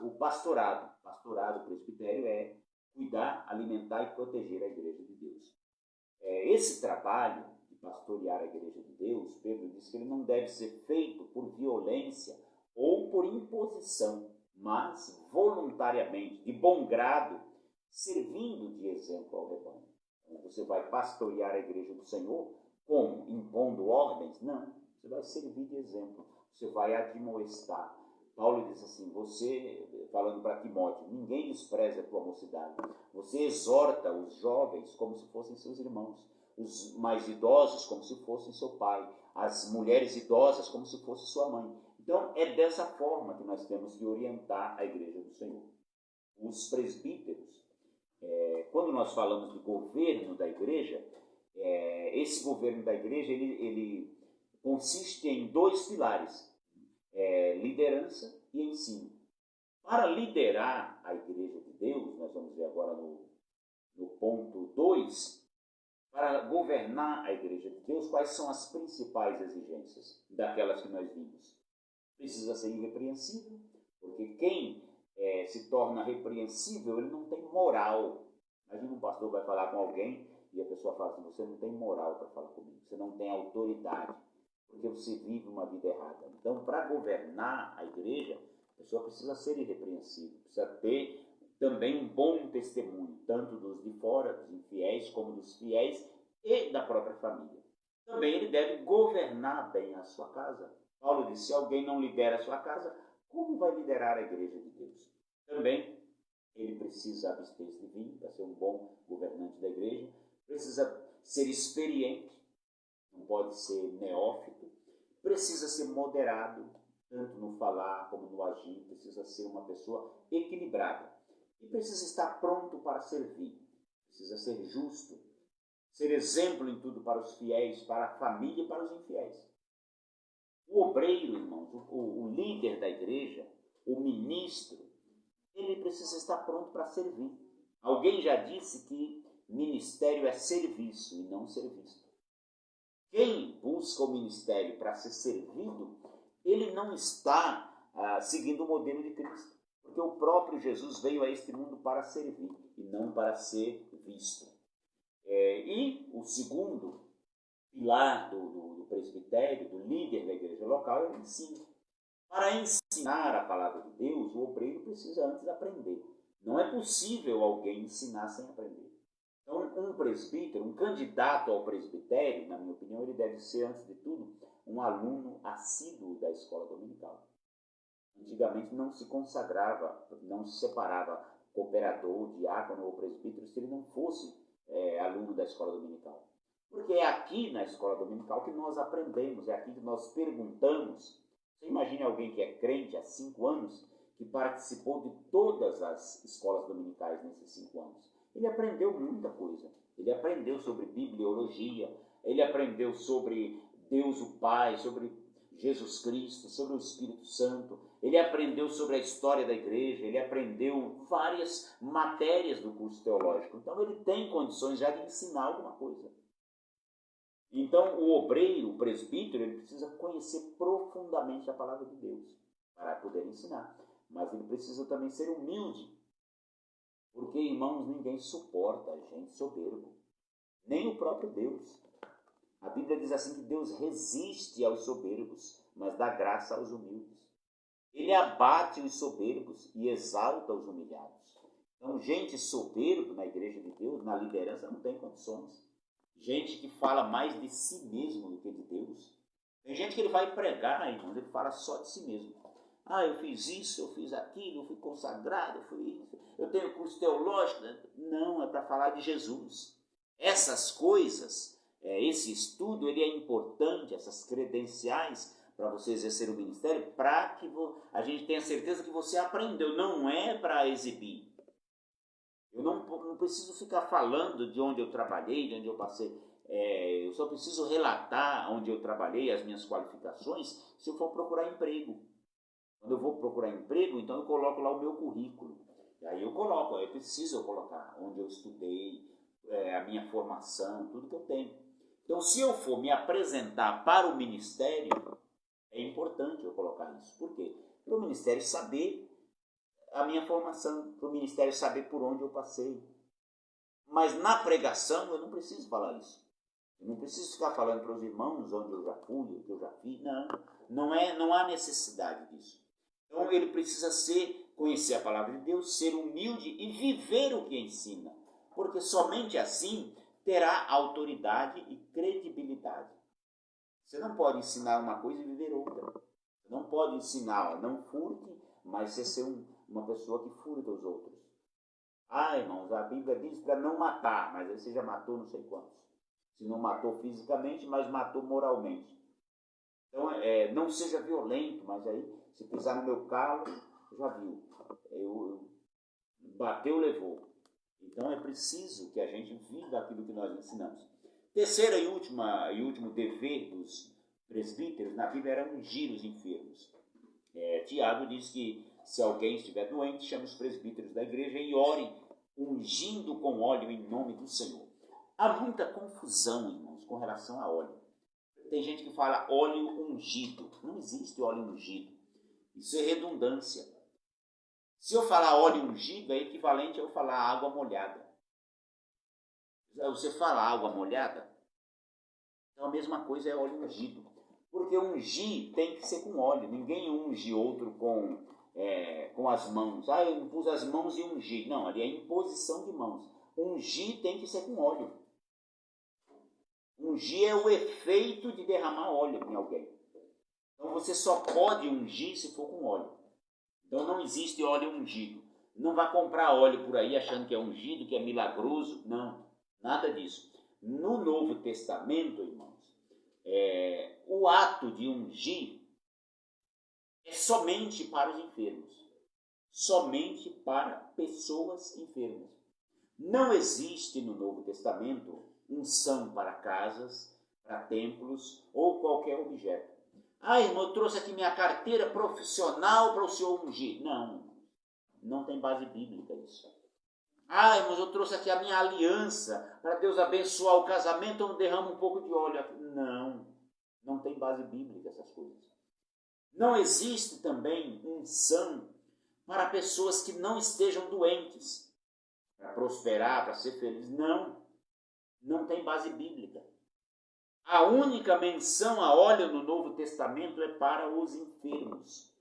o pastorado. O pastorado, o presbitério é cuidar, alimentar e proteger a igreja de Deus. Esse trabalho de pastorear a igreja de Deus, Pedro diz que ele não deve ser feito por violência ou por imposição, mas voluntariamente, de bom grado, servindo de exemplo ao rebanho. Então, você vai pastorear a igreja do Senhor como? Impondo ordens? Não, você vai servir de exemplo, você vai admoestar. Paulo diz assim, você, falando para Timóteo, ninguém despreze a tua mocidade. Você exorta os jovens como se fossem seus irmãos, os mais idosos como se fossem seu pai, as mulheres idosas como se fosse sua mãe. Então, é dessa forma que nós temos que orientar a igreja do Senhor. Os presbíteros Quando nós falamos de governo da igreja, esse governo da igreja ele consiste em 2 pilares, liderança e ensino. Para liderar a igreja de Deus, nós vamos ver agora no ponto 2, para governar a igreja de Deus, quais são as principais exigências daquelas que nós vimos? Precisa ser irrepreensível, porque quem se torna repreensível, ele não tem moral. Imagina um pastor vai falar com alguém e a pessoa fala assim: você não tem moral para falar comigo, você não tem autoridade, porque você vive uma vida errada. Então, para governar a igreja, a pessoa precisa ser irrepreensível, precisa ter também um bom testemunho, tanto dos de fora, dos infiéis, como dos fiéis e da própria família. Também ele deve governar bem a sua casa. Paulo disse: se alguém não lidera a sua casa, como vai liderar a igreja de Deus? Também ele precisa abster-se de vinho para ser um bom governante da igreja, precisa ser experiente, não pode ser neófito, precisa ser moderado, tanto no falar como no agir, precisa ser uma pessoa equilibrada e precisa estar pronto para servir, precisa ser justo, ser exemplo em tudo para os fiéis, para a família e para os infiéis. O obreiro, irmãos, o líder da igreja, o ministro, ele precisa estar pronto para servir. Alguém já disse que ministério é serviço e não serviço. Quem busca o ministério para ser servido, ele não está seguindo o modelo de Cristo. Porque o próprio Jesus veio a este mundo para servir e não para ser visto. E o segundo pilar do presbitério, do líder da igreja local, é o ensino. Para ensinar a palavra de Deus, o obreiro precisa antes aprender. Não é possível alguém ensinar sem aprender. Então, um presbítero, um candidato ao presbitério, na minha opinião, ele deve ser, antes de tudo, um aluno assíduo da escola dominical. Antigamente não se consagrava, não se separava cooperador, diácono ou presbítero se ele não fosse aluno da escola dominical. Porque é aqui na escola dominical que nós aprendemos, é aqui que nós perguntamos. Você imagine alguém que é crente há 5 anos, que participou de todas as escolas dominicais nesses 5 anos. Ele aprendeu muita coisa. Ele aprendeu sobre bibliologia, ele aprendeu sobre Deus o Pai, sobre Jesus Cristo, sobre o Espírito Santo. Ele aprendeu sobre a história da igreja, ele aprendeu várias matérias do curso teológico. Então ele tem condições já de ensinar alguma coisa. Então o obreiro, o presbítero, ele precisa conhecer profundamente a palavra de Deus para poder ensinar. Mas ele precisa também ser humilde. Porque, irmãos, ninguém suporta gente soberbo. Nem o próprio Deus. A Bíblia diz assim que Deus resiste aos soberbos, mas dá graça aos humildes. Ele abate os soberbos e exalta os humilhados. Então, gente soberba na igreja de Deus, na liderança, não tem condições. Gente que fala mais de si mesmo do que de Deus. Tem gente que ele vai pregar, irmãos, ele fala só de si mesmo. Eu fiz isso, eu fiz aquilo, eu fui consagrado, eu fui isso, eu tenho curso teológico. Não, é para falar de Jesus. Essas coisas, esse estudo, ele é importante, essas credenciais para você exercer o ministério, para que a gente tenha certeza que você aprendeu, não é para exibir. Eu não preciso ficar falando de onde eu trabalhei, de onde eu passei. Eu só preciso relatar onde eu trabalhei, as minhas qualificações, se eu for procurar emprego. Quando eu vou procurar emprego, então eu coloco lá o meu currículo. E aí eu preciso colocar onde eu estudei, a minha formação, tudo que eu tenho. Então, se eu for me apresentar para o ministério, é importante eu colocar isso. Por quê? Para o ministério saber a minha formação, para o ministério saber por onde eu passei. Mas na pregação eu não preciso falar isso. Eu não preciso ficar falando para os irmãos onde eu já fui, o que eu já fiz. Não há necessidade disso. Então ele precisa conhecer a palavra de Deus, ser humilde e viver o que ensina. Porque somente assim terá autoridade e credibilidade. Você não pode ensinar uma coisa e viver outra. Você não pode ensinar, não furte, mas você ser uma pessoa que furta os outros. Irmãos, a Bíblia diz para não matar, mas aí você já matou não sei quantos. Se não matou fisicamente, mas matou moralmente. Então, não seja violento, mas aí, se pisar no meu carro, já viu. Bateu, levou. Então é preciso que a gente viva aquilo que nós ensinamos. Terceira e último dever dos presbíteros na Bíblia era ungir os enfermos. Tiago diz que se alguém estiver doente, chame os presbíteros da igreja e ore, ungindo com óleo em nome do Senhor. Há muita confusão, irmãos, com relação a óleo. Tem gente que fala óleo ungido. Não existe óleo ungido. Isso é redundância. Se eu falar óleo ungido, é equivalente a eu falar água molhada. Você fala água molhada, então a mesma coisa é óleo ungido. Porque ungir tem que ser com óleo. Ninguém unge outro com as mãos. Eu impus as mãos e ungi. Não, ali é imposição de mãos. Ungir tem que ser com óleo. Ungir é o efeito de derramar óleo em alguém. Então você só pode ungir se for com óleo. Então não existe óleo ungido. Não vá comprar óleo por aí achando que é ungido, que é milagroso. Não, nada disso. No Novo Testamento, irmãos, o ato de ungir é somente para os enfermos. Somente para pessoas enfermas. Não existe no Novo Testamento unção para casas, para templos ou qualquer objeto. Irmão, eu trouxe aqui minha carteira profissional para o senhor ungir. Não tem base bíblica isso. Irmãos, eu trouxe aqui a minha aliança para Deus abençoar o casamento, eu derramo um pouco de óleo aqui. Não tem base bíblica essas coisas. Não existe também unção para pessoas que não estejam doentes, para prosperar, para ser feliz. Não tem base bíblica. A única menção a óleo no Novo Testamento é para os enfermos.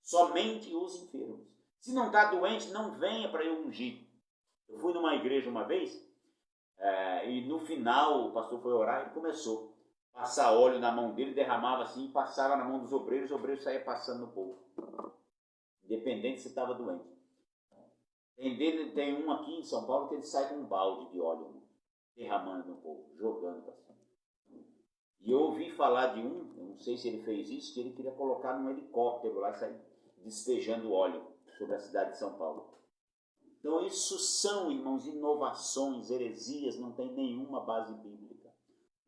Somente os enfermos. Se não está doente, não venha para eu ungir. Eu fui numa igreja uma vez, e no final o pastor foi orar e começou a passar óleo na mão dele, derramava assim, passava na mão dos obreiros, os obreiros saíam passando no povo. Independente se estava doente. Tem um aqui em São Paulo que ele sai com um balde de óleo, derramando no povo, jogando para cima. E eu ouvi falar de eu não sei se ele fez isso, que ele queria colocar num helicóptero lá e sair despejando óleo sobre a cidade de São Paulo. Então isso são, irmãos, inovações, heresias, não tem nenhuma base bíblica.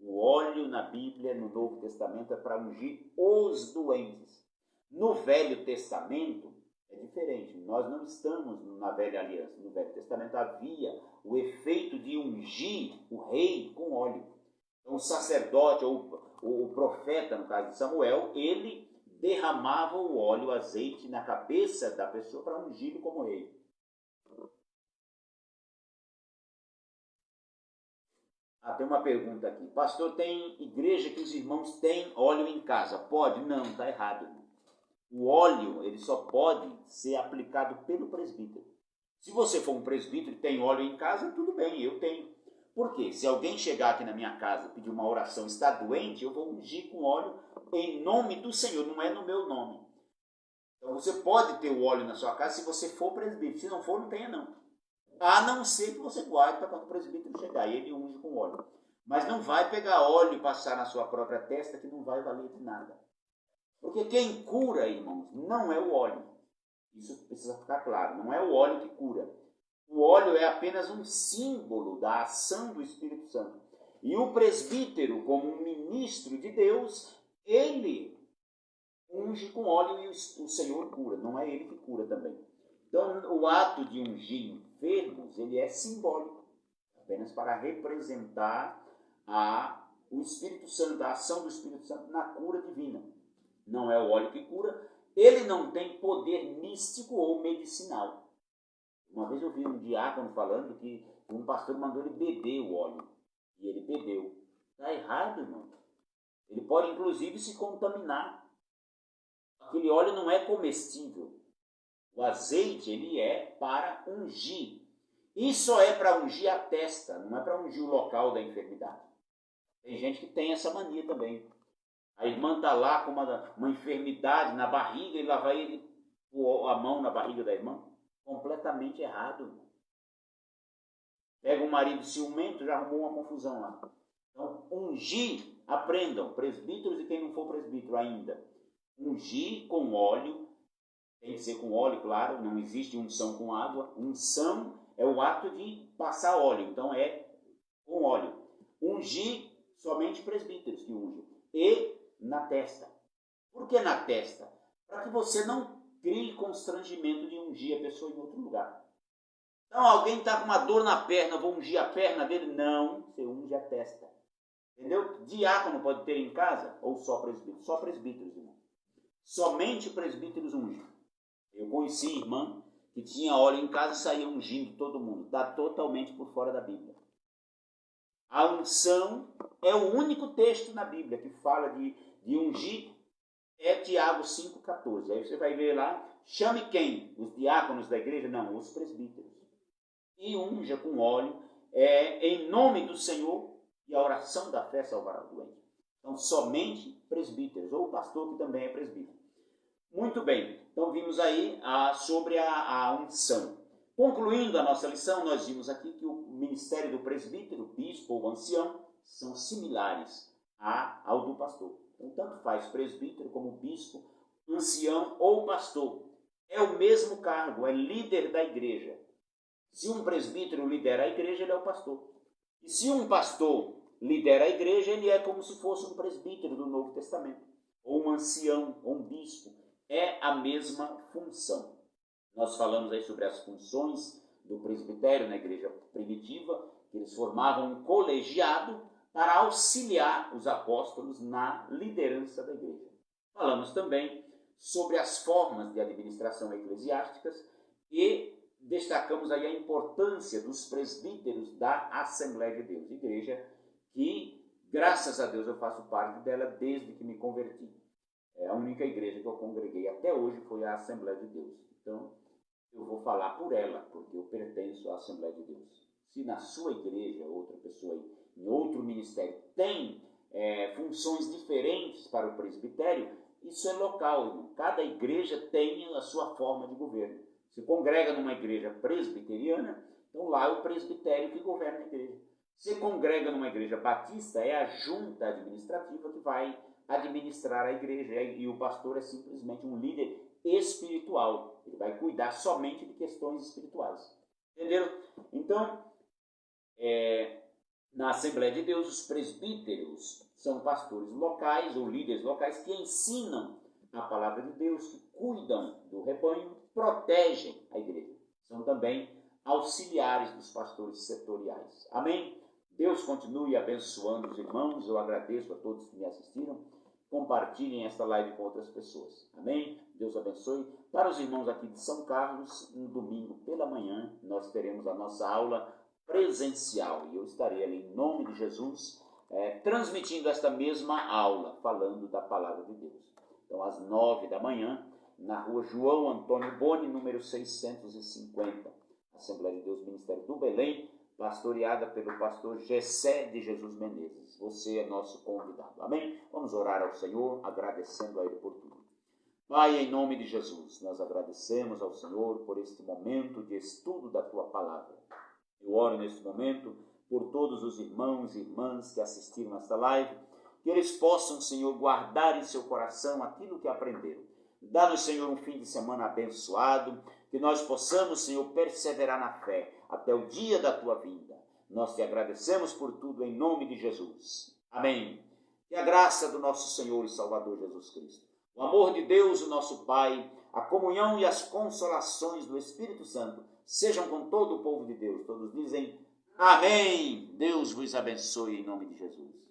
O óleo na Bíblia, no Novo Testamento, é para ungir os doentes. No Velho Testamento é diferente, nós não estamos na Velha Aliança. No Velho Testamento havia o efeito de ungir o rei com óleo. Então o sacerdote, ou o profeta, no caso de Samuel, ele derramava o óleo, o azeite na cabeça da pessoa para ungir como rei. Tem uma pergunta aqui. Pastor, tem igreja que os irmãos têm óleo em casa? Pode? Não, está errado. O óleo, ele só pode ser aplicado pelo presbítero. Se você for um presbítero e tem óleo em casa, tudo bem, eu tenho. Por quê? Se alguém chegar aqui na minha casa e pedir uma oração, está doente, eu vou ungir com óleo em nome do Senhor, não é no meu nome. Então você pode ter o óleo na sua casa se você for presbítero. Se não for, não tenha não. A não ser que você guarde para quando o presbítero chegar e ele unge com óleo. Mas não vai pegar óleo e passar na sua própria testa, que não vai valer de nada. Porque quem cura, irmãos, não é o óleo. Isso precisa ficar claro. Não é o óleo que cura. O óleo é apenas um símbolo da ação do Espírito Santo. E o presbítero, como um ministro de Deus, ele unge com óleo e o Senhor cura. Não é ele que cura também. Então, o ato de ungir enfermos, ele é simbólico, apenas para representar o Espírito Santo, a ação do Espírito Santo na cura divina. Não é o óleo que cura, ele não tem poder místico ou medicinal. Uma vez eu vi um diácono falando que um pastor mandou ele beber o óleo, e ele bebeu. Está errado, irmão. Ele pode, inclusive, se contaminar. Aquele óleo não é comestível. O azeite, ele é para ungir. E só é para ungir a testa, não é para ungir o local da enfermidade. Tem gente que tem essa mania também. A irmã está lá com uma enfermidade na barriga e lá vai ele pôr a mão na barriga da irmã. Completamente errado. Pega um marido ciumento, já arrumou uma confusão lá. Então, ungir, aprendam, presbíteros e quem não for presbítero ainda. Ungir com óleo. Tem que ser com óleo, claro, não existe unção com água. Unção é o ato de passar óleo, então é com óleo. Ungir, somente presbíteros que ungem. E na testa. Por que na testa? Para que você não crie constrangimento de ungir a pessoa em outro lugar. Então, alguém está com uma dor na perna, vou ungir a perna dele? Não, você unge a testa. Entendeu? Diácono pode ter em casa ou só presbítero? Só presbíteros, irmão. Somente presbíteros ungem. Eu conheci irmã que tinha óleo em casa e saía ungindo todo mundo. Está totalmente por fora da Bíblia. A unção é o único texto na Bíblia que fala de ungir, é Tiago 5,14. Aí você vai ver lá, chame quem? Os diáconos da igreja? Não, os presbíteros. E unja com óleo, em nome do Senhor, e a oração da fé salvará o doente. Então, somente presbíteros, ou o pastor que também é presbítero. Muito bem, então vimos aí sobre a unção. Concluindo a nossa lição, nós vimos aqui que o ministério do presbítero, bispo ou ancião, são similares ao do pastor. Então, tanto faz presbítero como bispo, ancião ou pastor. É o mesmo cargo, é líder da igreja. Se um presbítero lidera a igreja, ele é o pastor. E se um pastor lidera a igreja, ele é como se fosse um presbítero do Novo Testamento. Ou um ancião, ou um bispo. É a mesma função. Nós falamos aí sobre as funções do presbitério na igreja primitiva, que eles formavam um colegiado para auxiliar os apóstolos na liderança da igreja. Falamos também sobre as formas de administração eclesiásticas e destacamos aí a importância dos presbíteros da Assembleia de Deus, igreja que, graças a Deus, eu faço parte dela desde que me converti. A única igreja que eu congreguei até hoje foi a Assembleia de Deus. Então, eu vou falar por ela, porque eu pertenço à Assembleia de Deus. Se na sua igreja, outra pessoa aí, em outro ministério, tem funções diferentes para o presbitério, isso é local, irmão. Cada igreja tem a sua forma de governo. Se congrega numa igreja presbiteriana, então lá é o presbitério que governa a igreja. Se congrega numa igreja batista, é a junta administrativa que vai administrar a igreja, e o pastor é simplesmente um líder espiritual. Ele vai cuidar somente de questões espirituais. Entenderam? Então, na Assembleia de Deus, os presbíteros são pastores locais ou líderes locais que ensinam a palavra de Deus, que cuidam do rebanho, protegem a igreja. São também auxiliares dos pastores setoriais. Amém? Deus continue abençoando os irmãos. Eu agradeço a todos que me assistiram. Compartilhem esta live com outras pessoas. Amém? Deus abençoe. Para os irmãos aqui de São Carlos, no domingo pela manhã, nós teremos a nossa aula presencial. E eu estarei ali em nome de Jesus, transmitindo esta mesma aula, falando da palavra de Deus. Então, às 9 da manhã, na rua João Antônio Boni, número 650, Assembleia de Deus, Ministério do Belém, pastoreada pelo pastor Gessé de Jesus Menezes. Você é nosso convidado. Amém? Vamos orar ao Senhor, agradecendo a Ele por tudo. Pai, em nome de Jesus, nós agradecemos ao Senhor por este momento de estudo da Tua Palavra. Eu oro neste momento por todos os irmãos e irmãs que assistiram esta live, que eles possam, Senhor, guardar em seu coração aquilo que aprenderam. Dá-nos, Senhor, um fim de semana abençoado, que nós possamos, Senhor, perseverar na fé até o dia da Tua vinda. Nós te agradecemos por tudo em nome de Jesus. Amém. Que a graça do nosso Senhor e Salvador Jesus Cristo, o amor de Deus, o nosso Pai, a comunhão e as consolações do Espírito Santo sejam com todo o povo de Deus. Todos dizem amém. Deus vos abençoe em nome de Jesus.